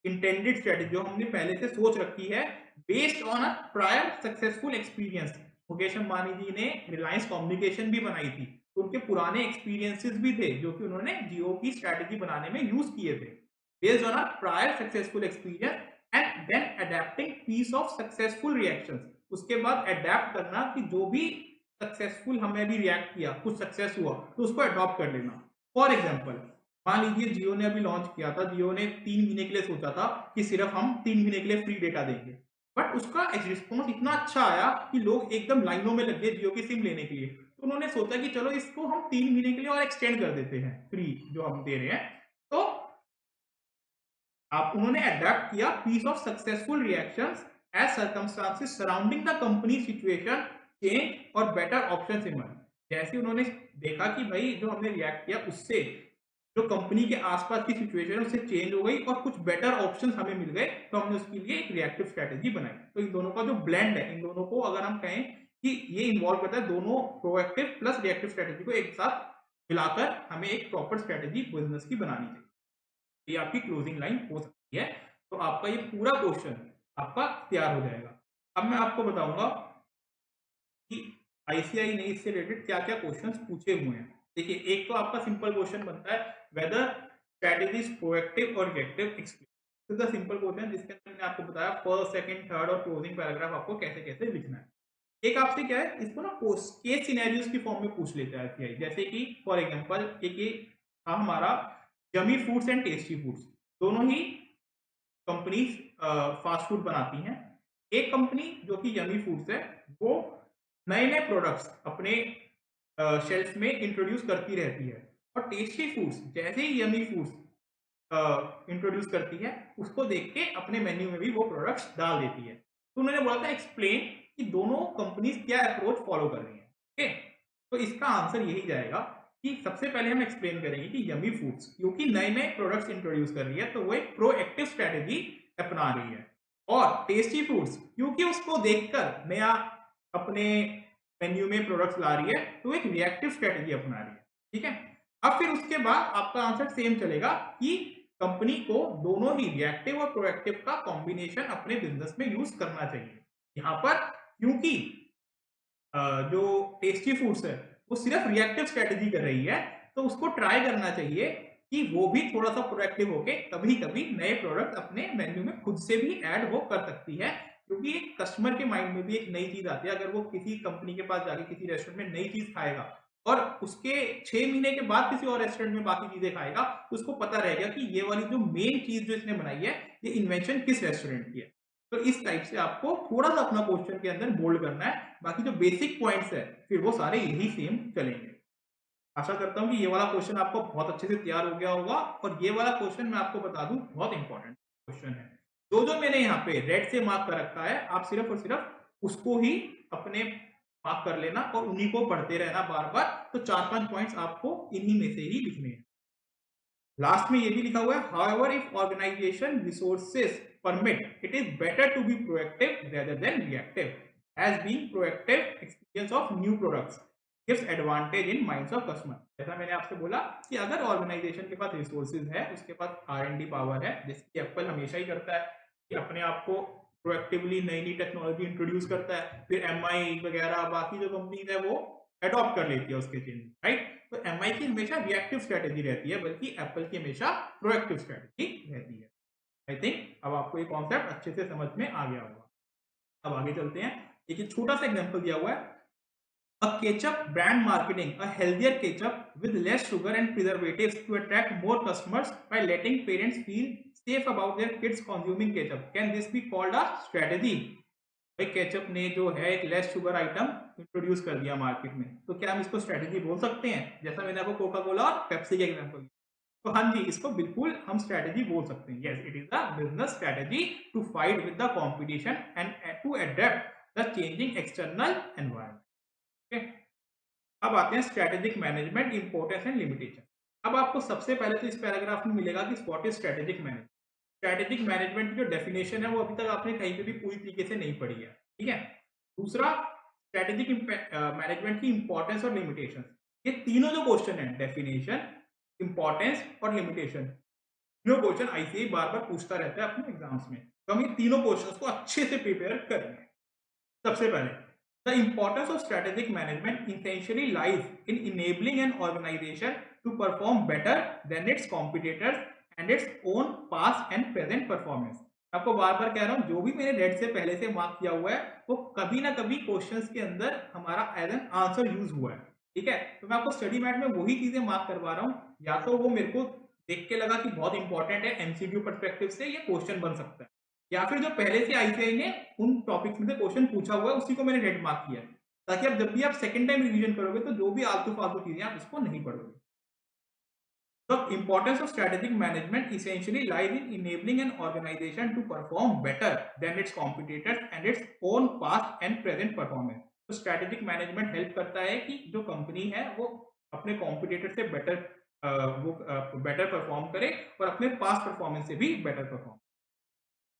इंटेंडेड स्ट्रेटेजी जो हमने पहले से सोच रखी है based on a prior successful experience. Mukesh Ambani ji ने रिलायंस कम्युनिकेशन भी बनाई थी, तो उनके पुराने एक्सपीरियंसेस भी थे जो कि उन्होंने जियो की स्ट्रेटेजी बनाने में यूज किए थे based on a prior successful experience and then adapting piece of successful reactions. उसके बाद अडेप्ट करना कि जो भी सक्सेसफुल हमने भी रिएक्ट किया, कुछ सक्सेस हुआ तो उसको अडॉप्ट कर लेना। फॉर एग्जाम्पल मान लीजिए जियो ने अभी लॉन्च किया था, जियो ने 3 महीने के लिए सोचा था कि सिर्फ हम 3 महीने के लिए फ्री डेटा देंगे, बट उसका रिस्पॉन्स इतना अच्छा आया कि लोग एकदम लाइनों में लग गए जियो की सिम लेने के लिए। तो उन्होंने सोचा कि चलो इसको हम 3 महीने के लिए और एक्सटेंड कर देते हैं फ्री जो हम दे रहे हैं। तो आप उन्होंने अडॉप्ट किया piece of successful reactions as circumstances surrounding the company situation change और बेटर ऑप्शंस इमर्ज। जैसे उन्होंने देखा कि भाई जो हमने रिएक्ट किया उससे जो कंपनी के आसपास की सिचुएशन है उससे चेंज हो गई और कुछ बेटर ऑप्शंस हमें मिल गए, तो हमने उसके लिए एक रिएक्टिव स्ट्रेटेजी बनाई। तो इन दोनों का जो ब्लेंड है, इन दोनों को अगर हम कहें कि ये इन्वॉल्व करता है, दोनों प्रोएक्टिव प्लस रिएक्टिव स्ट्रेटेजी को एक साथ मिलाकर हमें एक प्रॉपर स्ट्रेटेजी बिजनेस की बनानी चाहिए। ये आपकी क्लोजिंग लाइन हो सकती है। तो आपका ये पूरा क्वेश्चन आपका तैयार हो जाएगा। अब मैं आपको बताऊंगा कि आईसीआई ने इससे रिलेटेड क्या-क्या क्वेश्चंस पूछे हुए हैं। देखिए, एक तो आपका सिंपल क्वेश्चन बनता है, वेदर स्ट्रैटेजी इज प्रोएक्टिव और reactive explain. This is the simple question जिसके अंदर मैंने आपको बताया फर्स्ट, सेकंड, थर्ड और क्लोजिंग पैराग्राफ आपको कैसे-कैसे लिखना है। एक आपसे क्या है, इसको ना केस सिनेरियोस की फॉर्म में पूछ लेता है आईसीआई। जैसे कि फॉर एग्जांपल एक ये था हमारा yummy foods and tasty foods. दोनों ही कंपनीज फास्ट फूड बनाती हैं। एक कंपनी जो कि यम्मी फूड्स है, वो नए-नए प्रोडक्ट्स अपने शेल्फ में इंट्रोड्यूस करती रहती है और टेस्टी फूड्स जैसे ही यम्मी फूड्स इंट्रोड्यूस करती है, उसको देख के अपने मेन्यू में भी वो प्रोडक्ट्स डाल देती है। तो उन्होंने बोला था एक्सप्लेन कि दोनों कंपनीज क्या अप्रोच फॉलो कर रही हैं। ओके, तो इसका आंसर यही जाएगा कि सबसे पहले हम एक्सप्लेन करेंगे कि यम्मी फूड्स क्योंकि नए-नए प्रोडक्ट्स इंट्रोड्यूस कर रही है, तो वो एक प्रोएक्टिव स्ट्रेटेजी अपना रही है। और टेस्टी फूड्स क्योंकि उसको देखकर नया अपने मेन्यू में प्रोडक्ट्स ला रही है, तो एक रिएक्टिव स्ट्रेटेजी अपना रही है। ठीक है? अब फिर उसके बाद आपका आंसर सेम चलेगा कि कंपनी को दोनों ही रिएक्टिव और प्रोएक्टिव का कॉम्बिनेशन अपने बिजनेस में यूज करना चाहिए। यहाँ पर क्योंकि जो टेस्टी फूड्स है वो सिर्फ रिएक्टिव स्ट्रेटेजी कर रही है, तो उसको ट्राई करना चाहिए कि वो भी थोड़ा सा प्रोएक्टिव होके कभी कभी नए प्रोडक्ट अपने मेन्यू में खुद से भी ऐड वो कर सकती है। क्योंकि एक कस्टमर के माइंड में भी एक नई चीज आती है, अगर वो किसी कंपनी के पास जाके किसी रेस्टोरेंट में नई चीज खाएगा और उसके 6 महीने के बाद किसी और रेस्टोरेंट में बाकी चीजें खाएगा, तो उसको पता रहेगा कि ये वाली जो मेन चीज जो इसने बनाई है, ये इन्वेंशन किस रेस्टोरेंट की है। तो इस टाइप से आपको थोड़ा सा अपना क्वेश्चन के अंदर बोल्ड करना है। बाकी जो बेसिक पॉइंट्स है फिर वो सारे यही सेम चलेंगे। आशा करता हूँ कि ये वाला क्वेश्चन आपको बहुत अच्छे से तैयार हो गया होगा और ये वाला क्वेश्चन मैं आपको बता दूं बहुत इंपॉर्टेंट क्वेश्चन है। जो मैंने यहाँ पे रेड से मार्क कर रखा है, आप सिर्फ और सिर्फ उसको ही अपने मार्क कर लेना और उन्हीं को पढ़ते रहना बार बार। तो 4-5 पॉइंट्स आपको इन्हीं में से ही लिखने हैं। लास्ट में ये भी लिखा हुआ है, however if organization resources permit it is better to be proactive rather than reactive as being proactive experience of new products gives advantage in minds of customer. जैसा मैंने आपसे बोला कि अगर ऑर्गेनाइजेशन के पास रिसोर्सेज है, उसके पास R&D पावर है, जैसे एप्पल हमेशा ही करता है कि अपने आप को प्रोएक्टिवली नई नई टेक्नोलॉजी इंट्रोड्यूस करता है, फिर MI वगैरह बाकी जो कंपनीज है वो अडॉप्ट कर लेती है उसके चेंज, राइट। तो MI की हमेशा रिएक्टिव स्ट्रेटेजी रहती है, बल्कि एप्पल की हमेशा प्रोएक्टिव स्ट्रेटेजी रहती है। आई थिंक अब आपको ये कॉन्सेप्ट अच्छे से समझ में आ गया होगा। अब आगे चलते हैं। एक छोटा सा एग्जांपल दिया हुआ है, a ketchup brand marketing a healthier ketchup with less sugar and preservatives to attract more customers by letting parents feel safe about their kids consuming ketchup, can this be called a strategy? भाई ketchup ने जो है एक less sugar item introduce कर दिया market में, तो क्या हम इसको स्ट्रेटेजी बोल सकते हैं? जैसा मैंने आपको कोका कोला और पेप्सी का एग्जांपल दिया, तो हाँ जी, इसको बिल्कुल हम स्ट्रेटेजी बोल सकते हैं। Yes, it is the business strategy to fight with the competition and to adapt the changing external environment. Okay, अब आते हैं strategic management importance and limitation. अब आपको सबसे पहले तो इस पैराग्राफ में मिलेगा कि what is strategic management. Strategic management की जो डेफिनेशन है वो अभी तक आपने कहीं पे भी पूरी तरीके से नहीं पढ़ी है, ठीक है। दूसरा, स्ट्रेटेजिक मैनेजमेंट की इंपॉर्टेंस और लिमिटेशन। ये तीनों जो क्वेश्चन है, डेफिनेशन, इंपॉर्टेंस और लिमिटेशन, तीनों क्वेश्चन आईसीआई बार बार पूछता रहता है अपने एग्जाम्स में, तो हम ये तीनों क्वेश्चन को अच्छे से प्रिपेयर करेंगे। सबसे पहले, the importance of strategic management essentially lies in enabling an organization to perform better than its competitors and its own past and present performance। आपको बार बार कह रहा हूं, जो भी मैंने रेड से पहले से मार्क किया हुआ है वो कभी ना कभी क्वेश्चंस के अंदर हमारा एज एन आंसर यूज हुआ है, ठीक है। तो मैं आपको स्टडी मैट में वही चीजें मार्क करवा रहा हूँ, या तो वो मेरे को देख के लगा कि बहुत इंपॉर्टेंट है, एमसीक्यू परस्पेक्टिव से ये क्वेश्चन बन सकता है, या फिर जो पहले से आईसीआई ने उन टॉपिक्स में से क्वेश्चन पूछा हुआ है उसी को मैंने रेड मार्क किया है, ताकि अब जब भी आप सेकंड टाइम रिवीजन करोगे तो जो भी आलतू फालतू चीजें आप इसको नहीं पढ़ोगे। The importance of strategic management essentially lies in enabling an organization to perform better than its competitors and its own past and present performance. तो स्ट्रेटेजिक मैनेजमेंट हेल्प करता है कि जो कंपनी है वो अपने कॉम्पिटिटर से बेटर परफॉर्म करे और अपने पास्ट परफॉर्मेंस से भी बेटर परफॉर्म।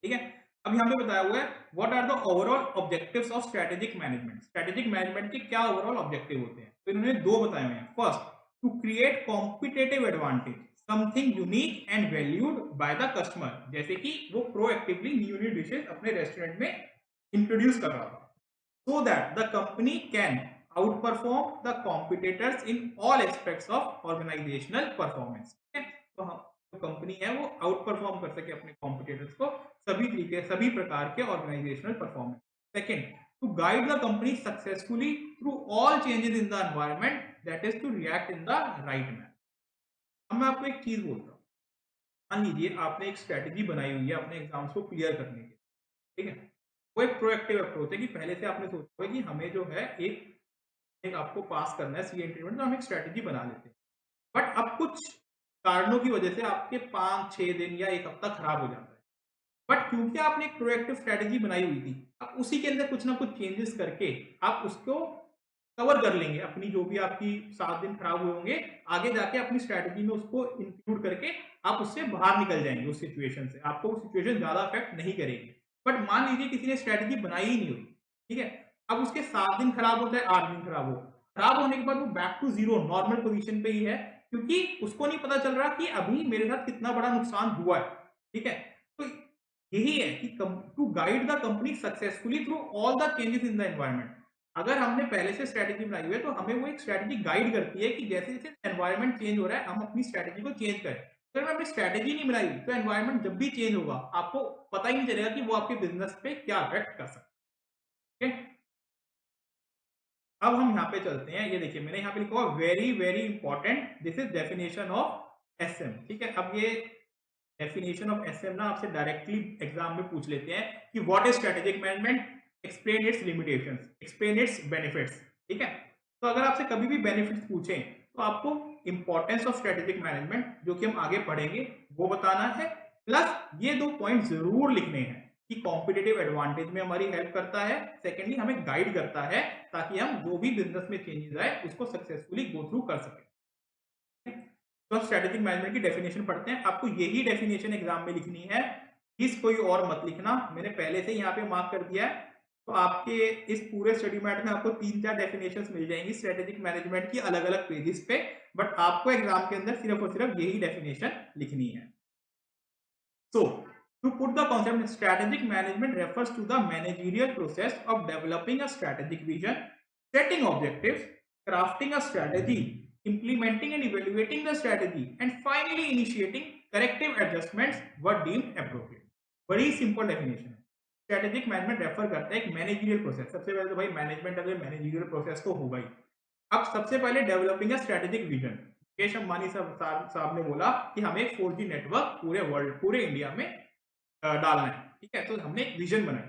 ठीक है, अब यहाँ पे बताया हुआ है what are the overall objectives of strategic management. Strategic management के क्या ओवरऑल ऑब्जेक्टिव होते हैं, तो इन्होंने दो बताए हुए हैं। First, to create competitive advantage, something unique and valued by the customer, जैसे कि वो प्रोएक्टिवली न्यू डिशेस अपने रेस्टोरेंट में इंट्रोड्यूस कर रहा था, so that the company can outperform the competitors in all aspects of organizational performance। ठीक है, तो हम जो कंपनी है वो आउट परफॉर्म कर सके अपने कॉम्पिटिटर्स को सभी प्रकार के organizational performance. Second, to guide the company successfully through all changes in the environment, that is to react in the right manner. अब मैं आपको एक चीज बोलता हूँ, मान लीजिए आपने एक स्ट्रेटेजी बनाई हुई है अपने एग्जाम्स को क्लियर करने की, ठीक है, वो एक प्रोएक्टिव अप्रोच है कि पहले से आपने सोचा है कि हमें जो है एक आपको पास करना है सी इंटरव्यू में, तो हम एक स्ट्रेटेजी बना लेते हैं। बट अब कुछ कारणों की वजह से आपके 5-6 दिन या 1 हफ्ता खराब हो जाता है। बट क्योंकि आपने एक प्रोएक्टिव स्ट्रेटेजी बनाई हुई थी, अब उसी के अंदर कुछ ना कुछ चेंजेस करके आप उसको कवर कर लेंगे। अपनी जो भी आपकी 7 दिन खराब हुए होंगे, आगे जाके अपनी स्ट्रेटेजी में उसको इंक्लूड करके आप उससे बाहर निकल जाएंगे उस सिचुएशन से। आपको वो सिचुएशन ज्यादा अफेक्ट नहीं करेगी। बट मान लीजिए किसी ने स्ट्रेटेजी बनाई ही नहीं हुई, ठीक है, अब उसके 7 दिन खराब हो चाहे 8 दिन खराब हो, खराब होने के बाद वो back to zero normal position पे ही है, क्योंकि उसको नहीं पता चल रहा कि अभी मेरे साथ कितना बड़ा नुकसान हुआ है। ठीक है, तो यही है कि to guide the company successfully through all the changes in the environment. अगर हमने पहले से स्ट्रेटेजी बनाई हुई है तो हमें वो एक स्ट्रेटेजी गाइड करती है कि जैसे जैसे एनवायरनमेंट चेंज हो रहा है हम अपनी स्ट्रेटेजी को चेंज करें। अगर हमने स्ट्रेटेजी नहीं बनाई तो एनवायरनमेंट जब भी चेंज होगा आपको पता ही नहीं चलेगा कि वो आपके बिजनेस पे क्या अफेक्ट कर सकता है। okay? अब हम यहाँ पे चलते हैं, ये देखिए मैंने यहाँ पे लिखा हुआ very very important, this is definition of SM. ठीक है, अब ये डेफिनेशन ऑफ एसएम ना आपसे डायरेक्टली एग्जाम में पूछ लेते हैं कि what is strategic management, explain it's limitations, explain it's benefits. ठीक है, तो अगर आपसे कभी भी बेनिफिट्स पूछें तो आपको इंपॉर्टेंस ऑफ स्ट्रेटेजिक मैनेजमेंट जो कि हम आगे पढ़ेंगे वो बताना है, प्लस ये 2 पॉइंट जरूर लिखने हैं कि कॉम्पिटिटिव एडवांटेज में हमारी हेल्प करता है, सेकेंडली हमें गाइड करता है ताकि हम जो भी बिजनेस में चेंजेस आए उसको सक्सेसफुली गो थ्रू कर सकें। तो अब स्ट्रेटेजिक मैनेजमेंट की डेफिनेशन पढ़ते हैं। आपको यही डेफिनेशन एग्जाम में लिखनी है, इस कोई और मत लिखना, मैंने पहले से यहाँ पे मार्क कर दिया है। तो आपके इस पूरे स्टडी मैट में आपको 3-4 डेफिनेशंस मिल जाएंगी स्ट्रेटेजिक मैनेजमेंट की अलग अलग पेजेस पे, बट आपको एग्जाम के अंदर सिर्फ और सिर्फ यही डेफिनेशन लिखनी है। So, to put the concept, strategic management refers to the managerial process of developing a strategic vision, setting objectives, crafting a strategy, implementing and evaluating the strategy, and finally initiating corrective adjustments were deemed appropriate। बड़ी simple definition है। Strategic management refer करता है एक managerial process. सबसे पहले तो भाई management अगर मैनेजरियल प्रोसेस तो होगा ही। अब सबसे पहले developing a strategic vision, Mukesh Ambani साहब ने बोला कि हमें एक 4G नेटवर्क पूरे वर्ल्ड पूरे इंडिया में डालना है। ठीक है, तो हमने एक विजन बनाई।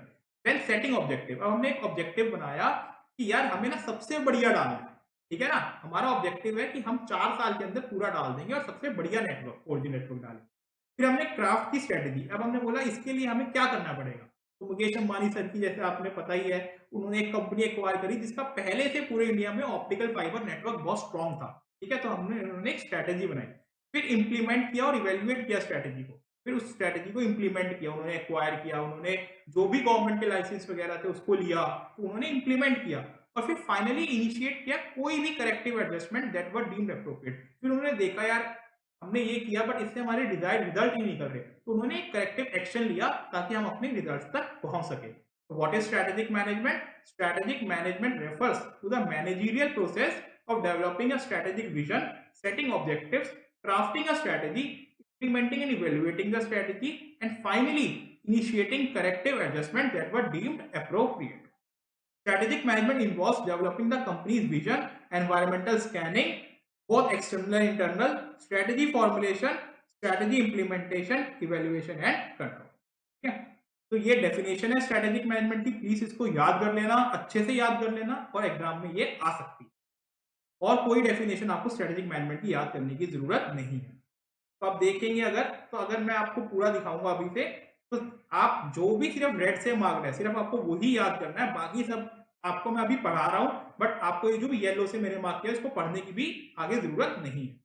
देन सेटिंग ऑब्जेक्टिव, अब हमने एक ऑब्जेक्टिव बनाया कि यार हमें ना सबसे बढ़िया डालना है। ठीक है ना, हमारा ऑब्जेक्टिव है कि हम 4 साल के अंदर पूरा डाल देंगे और सबसे बढ़िया नेटवर्क 4G नेटवर्क डालेंगे। फिर हमने क्राफ्ट की स्ट्रेटेजी, अब हमने बोला इसके लिए हमें क्या करना पड़ेगा। तो मुकेश अंबानी सर की जैसे आपने पता ही है, उन्होंने एक कंपनी एक्वायर करी जिसका पहले से पूरे इंडिया में ऑप्टिकल फाइबर नेटवर्क बहुत स्ट्रॉन्ग था। ठीक है, तो उन्होंने एक स्ट्रेटेजी बनाई, फिर इंप्लीमेंट किया और इवेल्युएट किया स्ट्रेटेजी को, फिर उस स्ट्रेटेजी को इंप्लीमेंट किया, उन्होंने एक्वायर किया, उन्होंने जो भी गवर्नमेंट के लाइसेंस वगैरह थे उसको लिया, तो उन्होंने इंप्लीमेंट किया और फिर फाइनली इनिशिएट किया कोई भी corrective adjustment that were deemed appropriate. फिर उन्होंने देखा यार हमने ये किया बट इससे हमारे डिजायर्ड रिजल्ट ही नहीं कर रहे, तो उन्होंने एक करेक्टिव एक्शन लिया ताकि हम अपने रिजल्ट्स तक पहुंच सके। What is strategic management? Strategic management refers to the managerial process of developing a strategic vision, setting objectives, crafting a strategy, implementing and evaluating the strategy, and finally initiating corrective adjustments that were deemed appropriate. Strategic management involves developing the company's vision, environmental scanning, both external and internal, strategy formulation, strategy implementation, evaluation and control. ठीक है, तो ये definition है strategic management की, please इसको याद कर लेना, अच्छे से याद कर लेना और एग्जाम में ये आ सकती है। और कोई डेफिनेशन आपको स्ट्रेटेजिक मैनेजमेंट की याद करने की जरूरत नहीं है। तो आप देखेंगे अगर, तो अगर मैं आपको पूरा दिखाऊंगा अभी से, तो आप जो भी सिर्फ रेड से मार्क रहे सिर्फ आपको वही याद करना है, बाकी सब आपको मैं अभी पढ़ा रहा हूँ, बट आपको ये जो भी येलो से मेरे मार्क किया इसको पढ़ने की भी आगे जरूरत नहीं है।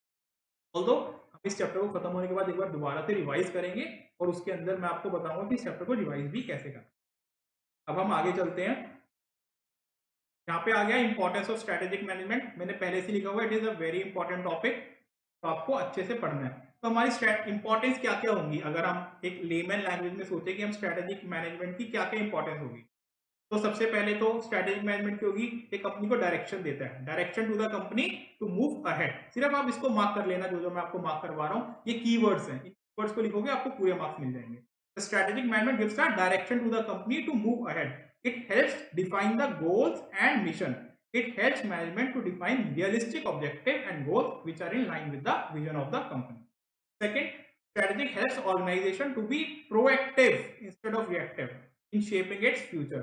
ऑल्दो हम इस चैप्टर को खत्म होने के बाद एक बार दोबारा से रिवाइज करेंगे और उसके अंदर मैं आपको बताऊंगा कि इस चैप्टर को रिवाइज भी कैसे करना। अब हम आगे चलते हैं। यहाँ पे आ गया इंपॉर्टेंस ऑफ स्ट्रेटेजिक मैनेजमेंट, मैंने पहले से लिखा हुआ है, it is a very important topic, तो आपको अच्छे से पढ़ना है। तो हमारी इंपॉर्टेंस क्या क्या होंगी, अगर हम एक लेमन लैंग्वेज में सोचे कि हम स्ट्रेटेजिक मैनेजमेंट की क्या क्या इंपॉर्टेंस होगी, तो सबसे पहले तो स्ट्रेटेजिक मैनेजमेंट की होगी, एक कंपनी को डायरेक्शन देता है, direction to the company to move ahead. सिर्फ आप इसको मार्क कर लेना, जो जो मैं आपको मार्क करवा रहा हूँ ये कीवर्ड्स हैं, इन कीवर्ड्स को लिखोगे आपको पूरे मार्क्स मिल जाएंगे। Strategic management gives a direction to the company to move ahead, it helps define the goals and mission, it helps management to define realistic objectives and goals which are in line with the vision of the company. Second, strategy helps organization to be proactive instead of reactive in shaping its future.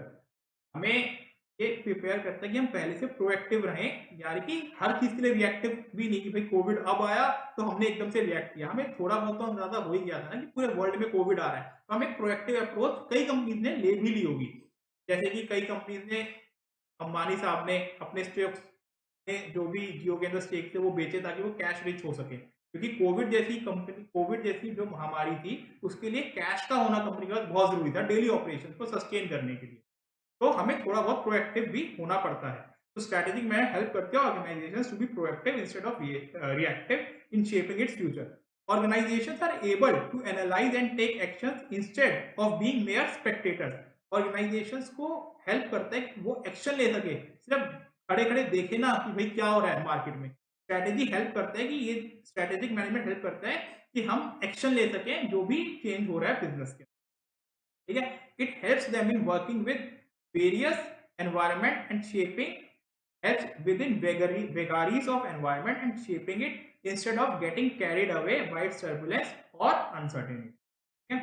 हमें ये prepare करता है कि हम पहले से proactive रहें, यानी कि हर चीज के लिए रिएक्टिव भी नहीं कि भाई कोविड अब आया तो हमने एकदम से रिएक्ट किया, हमें थोड़ा बहुत तो अंदाजा हो ही गया था ना कि पूरे वर्ल्ड में कोविड आ रहा है, तो हम एक प्रोएक्टिव अप्रोच कई कंपनीज ने ले भी ली होगी। जैसे कि कई कंपनीज ने, अंबानी साहब ने अपने स्टेक्स में जो भी जियो के अंदर स्टेक थे वो बेचे ताकि वो कैश रिच हो सके, क्योंकि कोविड जैसी जो महामारी थी उसके लिए कैश का होना कंपनी के पास बहुत जरूरी था डेली ऑपरेशन को सस्टेन करने के लिए। तो हमें थोड़ा बहुत प्रोएक्टिव भी होना पड़ता है। तो स्ट्रेटेजिक में हेल्प करते हैं organizations to be proactive instead of reactive in shaping its future. Organizations are able to analyze and take actions instead of being mere spectators. Organizations को हेल्प करता है कि वो एक्शन ले सके, सिर्फ खड़े खड़े देखे ना कि भाई क्या हो रहा है मार्केट में। स्ट्रेटेजी हेल्प करता है कि ये स्ट्रेटेजिक मैनेजमेंट हेल्प करता है कि हम एक्शन ले सकें जो भी चेंज हो रहा है बिजनेस के, ठीक है। It helps them in working with various environment and shaping, helps within vagaries of environment and shaping it instead of getting carried away by its turbulence or uncertainty, ठीक है।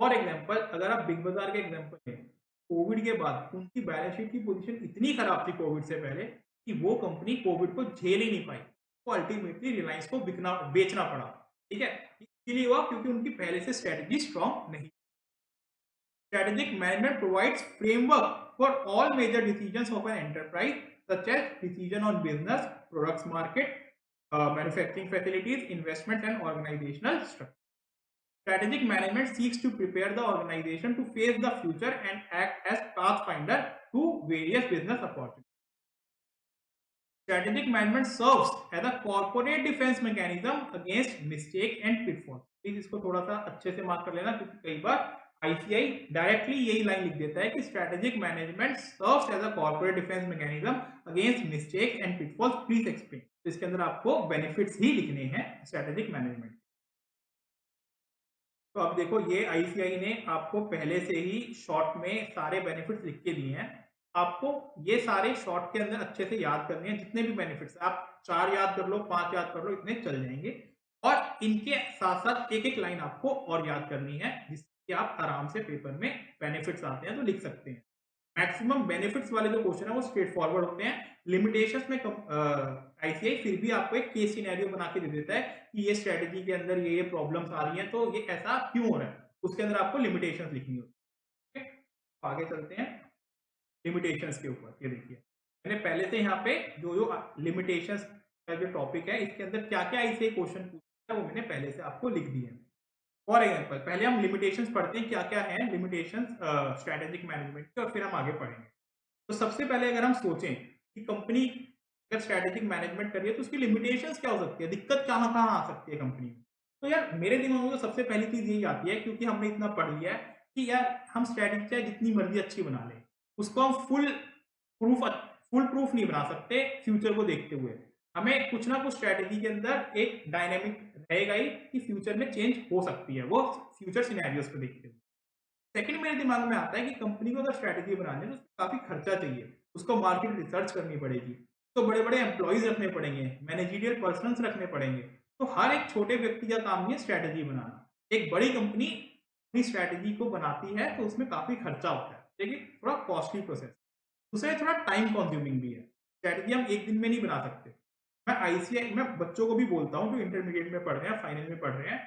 फॉर एग्जाम्पल अगर आप big बाजार के example लें, Covid के बाद उनकी बैलेंस शीट की पोजीशन इतनी खराब थी कोविड से पहले कि वो कंपनी कोविड को झेल ही नहीं पाई, वो अल्टीमेटली रिलायंस को बेचना पड़ा, ठीक है। इसलिए हुआ क्योंकि उनकी पहले से स्ट्रेटेजी स्ट्रॉन्ग नहीं। Strategic management provides framework for all major decisions of an enterprise, such as decision on business, products market, manufacturing facilities, investment and organizational structure. Strategic management seeks to prepare the organization to face the future and act as pathfinder to various business opportunities. Strategic management serves as a corporate defense mechanism against mistake and pitfalls. Please इसको थोड़ा सा अच्छे से mark कर लेना, क्योंकि कई बार आईसीआई डायरेक्टली यही लाइन लिख देता है कि strategic management serves as a corporate defence mechanism against mistakes and pitfalls, please explain. तो इसके अंदर आपको बेनिफिट्स ही लिखने हैं स्ट्रेटेजिक मैनेजमेंट। तो अब देखो ये आईसीआई ने आपको पहले से ही शॉर्ट में सारे बेनिफिट्स लिख के दिए हैं, आपको ये सारे शॉर्ट के अंदर अच्छे से याद करने हैं, जितने भी बेनिफिट्स आप 4 याद कर लो, 5 याद कर लो, इतने चल जाएंगे। और इनके साथ साथ एक एक लाइन आपको और याद करनी है जिससे आप आराम से पेपर में बेनिफिट्स आते हैं तो लिख सकते हैं। मैक्सिमम बेनिफिट्स वाले जो क्वेश्चन है वो स्ट्रेट फॉरवर्ड होते हैं। लिमिटेशंस में आईसीआई फिर भी आपको एक केस सिनेरियो बना के दे देता है कि ये स्ट्रेटेजी के अंदर ये प्रॉब्लम्स आ रही हैं तो ये ऐसा क्यों हो रहा है, उसके अंदर आपको लिमिटेशंस लिखनी होती है। तो आगे चलते हैं लिमिटेशंस के ऊपर। ये देखिए मैंने पहले से यहाँ पे जो जो लिमिटेशंस का जो टॉपिक है इसके अंदर क्या क्या आईसीआई क्वेश्चन पूछता है वो मैंने पहले से आपको लिख दिए हैं। फॉर एग्जाम्पल पहले हम लिमिटेशंस पढ़ते हैं क्या क्या है लिमिटेशंस स्ट्रेटेजिक मैनेजमेंट के, और फिर हम आगे पढ़ेंगे। तो सबसे पहले अगर हम सोचें कि कंपनी अगर स्ट्रेटेजिक मैनेजमेंट कर रही है तो उसकी लिमिटेशंस क्या हो सकती है, दिक्कत कहाँ कहाँ आ सकती है कंपनी में। तो यार मेरे दिमाग में तो सबसे पहली चीज यही आती है, क्योंकि हमने इतना पढ़ लिया है कि यार हम स्ट्रेटेजी चाहे जितनी मर्जी अच्छी बना ले उसको हम फुल प्रूफ नहीं बना सकते फ्यूचर को देखते हुए। हमें कुछ ना कुछ स्ट्रेटेजी के अंदर एक डायनेमिक रहेगा ही कि फ्यूचर में चेंज हो सकती है, वो फ्यूचर सिनेरियोस को देखते हुए। सेकंड मेरे दिमाग में आता है कि कंपनी को अगर स्ट्रेटेजी बनानी है तो उसमें काफी खर्चा चाहिए, उसको मार्केट रिसर्च करनी पड़ेगी, तो बड़े बड़े एम्प्लॉयज रखने पड़ेंगे, मैनेजरियल पर्सनस रखने पड़ेंगे। तो हर एक छोटे व्यक्ति का काम नहीं है स्ट्रेटेजी बनाना। एक बड़ी कंपनी अपनी स्ट्रेटेजी को बनाती है तो उसमें काफी खर्चा होता है, देखिए थोड़ा कॉस्टली प्रोसेस। दूसरा थोड़ा टाइम कंज्यूमिंग भी है, स्ट्रेटेजी हम एक दिन में नहीं बना सकते, मैं आईसीआई मैं बच्चों को भी बोलता हूँ जो इंटरमीडिएट में पढ़ रहे हैं, फाइनल में पढ़ रहे हैं,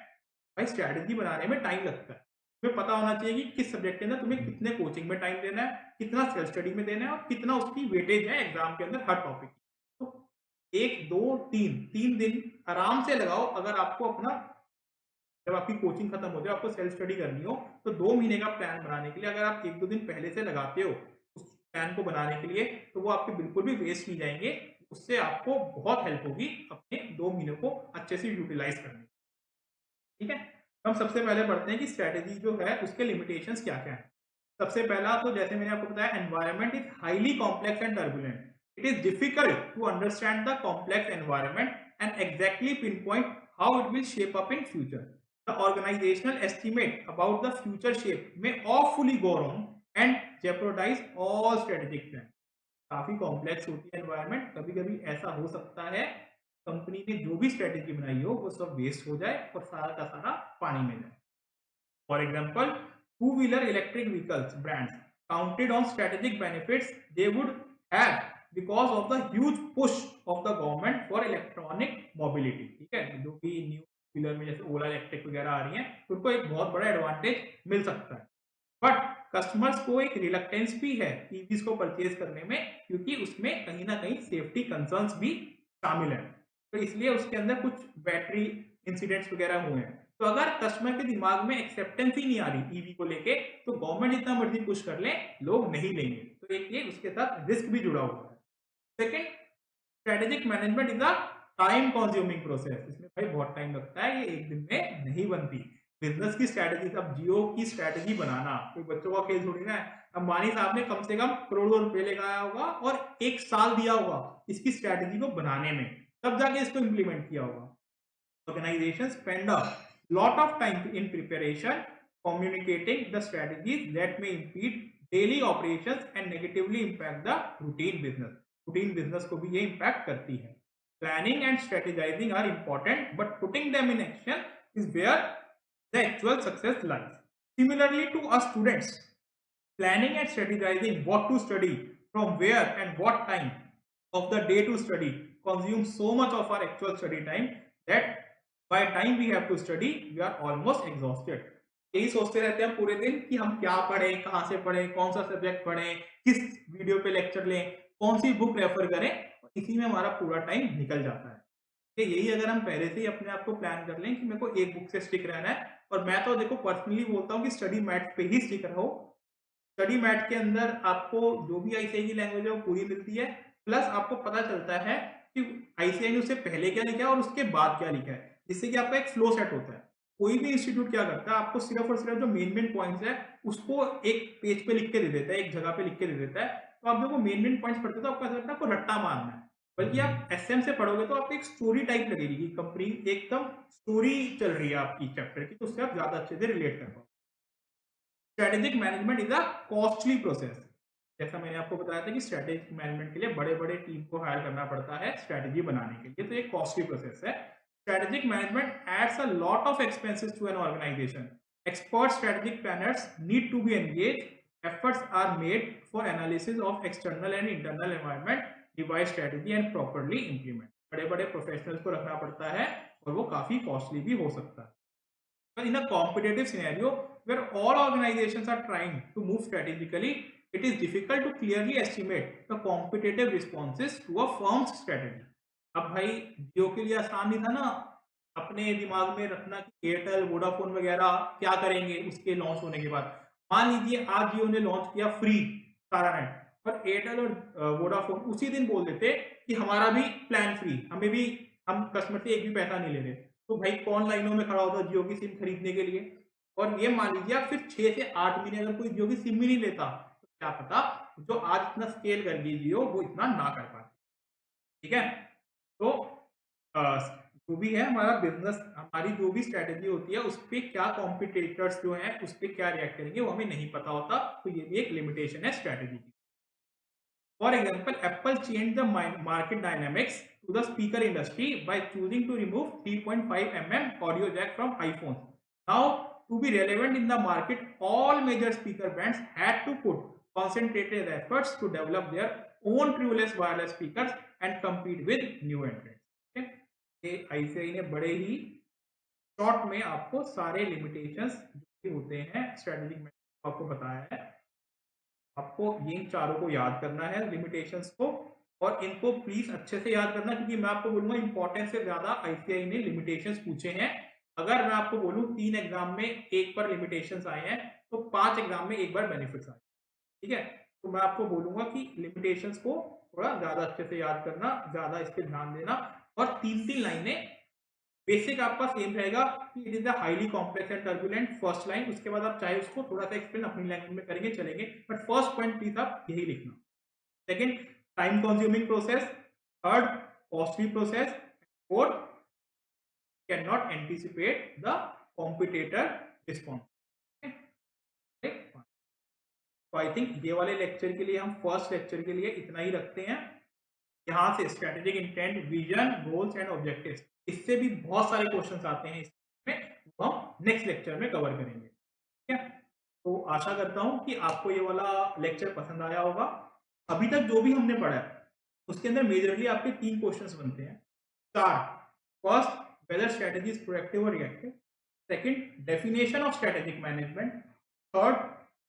भाई स्ट्रैटेजी बनाने में टाइम लगता है। तुम्हें पता होना चाहिए कि किस सब्जेक्ट के अंदर तुम्हें कितने कोचिंग में टाइम देना है, कितना सेल्फ स्टडी में देना है और कितना उसकी वेटेज है एग्जाम के अंदर हर टॉपिक की। तो 1, 2, 3 दिन आराम से लगाओ। अगर आपको अपना जब आपकी कोचिंग खत्म हो जाए, आपको सेल्फ स्टडी करनी हो, तो 2 महीने का प्लान बनाने के लिए अगर आप 1-2 दिन पहले से लगाते हो उस प्लान को बनाने के लिए, तो वो आपके बिल्कुल भी वेस्ट नहीं जाएँगे। उससे आपको बहुत हेल्प होगी अपने 2 महीनों को अच्छे से यूटिलाइज़ करने में। ठीक है? तो हम सबसे पहले पढ़ते हैं कि स्ट्रैटेजी जो है उसके लिमिटेशंस क्या-क्या हैं। सबसे पहला तो जैसे मैंने आपको बताया, environment is highly complex and turbulent. It is difficult to understand the complex environment and exactly pinpoint how it will shape up in future. The organizational estimate about the future shape may awfully go wrong and jeopardize all strategic plans. काफी complex होती है environment, कभी-कभी ऐसा हो सकता है company ने जो भी स्ट्रेटेजी बनाई हो वो सब वेस्ट हो जाए और सारा का सारा पानी में जाए। For example, two-wheeler electric vehicles brands counted on strategic benefits they would have because of the huge push of the government for electronic mobility। ठीक है, जो भी न्यू व्हीलर में जैसे ओला इलेक्ट्रिक वगैरह आ रही हैं, तो उनको एक बहुत बड़ा एडवांटेज मिल सकता है। बट कस्टमर्स को एक रिलक्टेंस भी है ईवीज को परचेज करने में, क्योंकि उसमें कहीं ना कहीं सेफ्टी कंसर्न्स भी शामिल है। तो इसलिए उसके अंदर कुछ बैटरी इंसिडेंट्स वगैरह हुए हैं। तो अगर कस्टमर के दिमाग में एक्सेप्टेंस ही नहीं आ रही ईवी को लेके, तो गवर्नमेंट जितना मर्जी पुश कर ले, लोग नहीं लेंगे। तो एक ये उसके साथ रिस्क भी जुड़ा हुआ है। Second, strategic management is a time consuming process. इसमें भाई बहुत टाइम लगता है, ये एक दिन में नहीं बनती। बिजनेस की स्ट्रेटेजी, अब जियो की स्ट्रेटेजी बनाना कोई बच्चों का खेल थोड़ी ना है। अंबानी साहब ने कम से कम करोड़ों रुपए लगाया होगा और 1 साल दिया होगा इसकी स्ट्रेटेजी को बनाने में, तब जाके इसको इम्प्लीमेंट किया होगा। Organizations spend a lot of time in preparation, communicating the strategies that may impede daily operations and negatively impact the routine business. Routine business को भी ये impact करती है। Planning and strategizing are important, but putting them in action is where the actual success lies. Similarly to us students, planning and strategizing what to study, from where and what time of the day to study consumes so much of our actual study time that by time we have to study we are almost exhausted। यही सोचते रहते हैं पूरे दिन कि हम क्या पढ़ें, कहाँ से पढ़ें, कौन सा सब्जेक्ट पढ़ें, किस वीडियो पे लेक्चर लें, कौन सी बुक रेफर करें, और इसी में हमारा पूरा टाइम निकल जाता है। कि यही अगर हम पहले से ही अपने आप को प्लान कर लें कि मेरे को एक बुक से स्टिक रहना है, और मैं तो देखो पर्सनली बोलता हूँ कि स्टडी मैट पे ही स्टिक रहो। स्टडी मैट के अंदर आपको जो भी आईसीआई की लैंग्वेज है वो पूरी मिलती है, प्लस आपको पता चलता है कि आईसीआई ने उससे पहले क्या लिखा है और उसके बाद क्या लिखा है, जिससे कि आपका एक फ्लो सेट होता है। कोई भी इंस्टीट्यूट क्या करता है, आपको सिर्फ और सिर्फ जो मेन पॉइंट्स है उसको एक पेज पे लिख के दे देता है, एक जगह पे लिख के दे देता है। तो आप जब वो मेन पॉइंट्स पढ़ते हो तो आपको ऐसा लगता है आपको रट्टा मारना है। बल्कि आप एसएम से पढ़ोगे तो आपको एक स्टोरी टाइप लगेगी कि कंपनी एकदम स्टोरी चल रही है आपकी चैप्टर की, तो उससे आप ज्यादा अच्छे से रिलेट कर पाओ। Strategic management is a costly process. जैसा मैंने आपको बताया था कि स्ट्रेटेजिक मैनेजमेंट के लिए बड़े-बड़े टीम को हायर करना पड़ता है स्ट्रेटेजी बनाने के लिए, तो ये कॉस्टली प्रोसेस है। Strategic management adds a lot of expenses to an organization. Expert strategic planners need to be engaged, efforts are made for analysis of external and internal environment, devise strategy and properly implement. बड़े-बड़े professionals को रखना पड़ता है और वो काफी costly भी हो सकता है। But in a competitive scenario where all organizations are trying to move strategically, it is difficult to clearly estimate the competitive responses to a firm's strategy। अब भाई जियो के लिए आसान नहीं था ना अपने दिमाग में रखना कि एयरटेल वोडाफोन वगैरह क्या करेंगे उसके लॉन्च होने के बाद। मान लीजिए आज जियो ने लॉन्च किया फ्री सारा नेट, पर एयरटेल और वोडाफोन उसी दिन बोल देते कि हमारा भी प्लान फ्री, हमें भी, हम कस्टमर से एक भी पैसा नहीं ले रहे। तो भाई कौन लाइनों में खड़ा होता जियो की सिम खरीदने के लिए। और ये मान लीजिए आप फिर 6 से 8 महीने अगर कोई जियो की सिम ही नहीं लेता, तो क्या पता जो आज इतना स्केल कर गई जियो वो इतना ना कर पाए। ठीक है, तो जो भी है हमारा बिजनेस, हमारी जो भी स्ट्रेटेजी होती है उस पे क्या कॉम्पिटिटर्स जो हैं उस पे क्या रिएक्ट करेंगे वो हमें नहीं पता होता, तो ये भी एक लिमिटेशन है स्ट्रेटेजी की। For example, Apple changed the market dynamics to the speaker industry by choosing to remove 3.5 mm audio jack from iPhones. Now, to be relevant in the market, all major speaker brands had to put concentrated efforts to develop their own trueless wireless speakers and compete with new entrants. ICI ने बड़े ही short में आपको सारे limitations जो होते हैं strategic management आपको बताया है। आपको इन चारों को याद करना है लिमिटेशंस को, और इनको प्लीज अच्छे से याद करना, क्योंकि मैं आपको बोलूंगा इंपॉर्टेंस से ज्यादा आईसीआई ने लिमिटेशंस पूछे हैं। अगर मैं आपको बोलूं 3 एग्जाम में एक बार लिमिटेशंस आए हैं तो 5 एग्जाम में एक बार बेनिफिट्स आए, ठीक है। तो मैं आपको बोलूंगा कि लिमिटेशंस को थोड़ा ज्यादा अच्छे से याद करना, ज्यादा इस पे ध्यान देना, और 3-3 लाइनें बेसिक आपका सेम रहेगा कि it is the highly complex and turbulent, first line. उसके बाद आप चाहे उसको थोड़ा सा एक्सप्लेन अपनी लैंग्वेज में करेंगे चलेंगे, बट फर्स्ट पॉइंट प्लीज आप यही लिखना। Second, time consuming process. Third, costly process. Fourth, can not anticipate the competitor response. तो आई थिंक ये वाले लेक्चर के लिए, हम फर्स्ट लेक्चर के लिए इतना ही रखते हैं। यहाँ से strategic intent, vision, goals and objectives, इससे भी बहुत सारे क्वेश्चंस आते हैं इसमें, वो हम नेक्स्ट लेक्चर में कवर करेंगे, ठीक है। तो आशा करता हूँ कि आपको ये वाला लेक्चर पसंद आया होगा। अभी तक जो भी हमने पढ़ा है उसके अंदर मेजरली आपके 3 क्वेश्चंस बनते हैं, 4। First, whether strategy is proactive और reactive. Second, definition of strategic management. Third,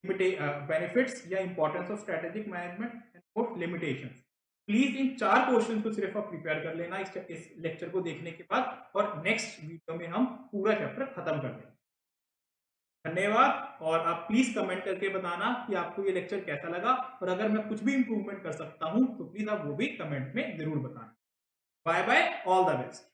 benefits या importance of strategic management. And fourth, limitations. Please इन 4 क्वेश्चन को सिर्फ आप प्रिपेयर कर लेना इस लेक्चर को देखने के बाद, और नेक्स्ट वीडियो में हम पूरा चैप्टर खत्म कर देंगे। धन्यवाद, और आप प्लीज कमेंट करके बताना कि आपको ये लेक्चर कैसा लगा, और अगर मैं कुछ भी इंप्रूवमेंट कर सकता हूं तो प्लीज आप वो भी कमेंट में जरूर बताना। Bye bye, all the best.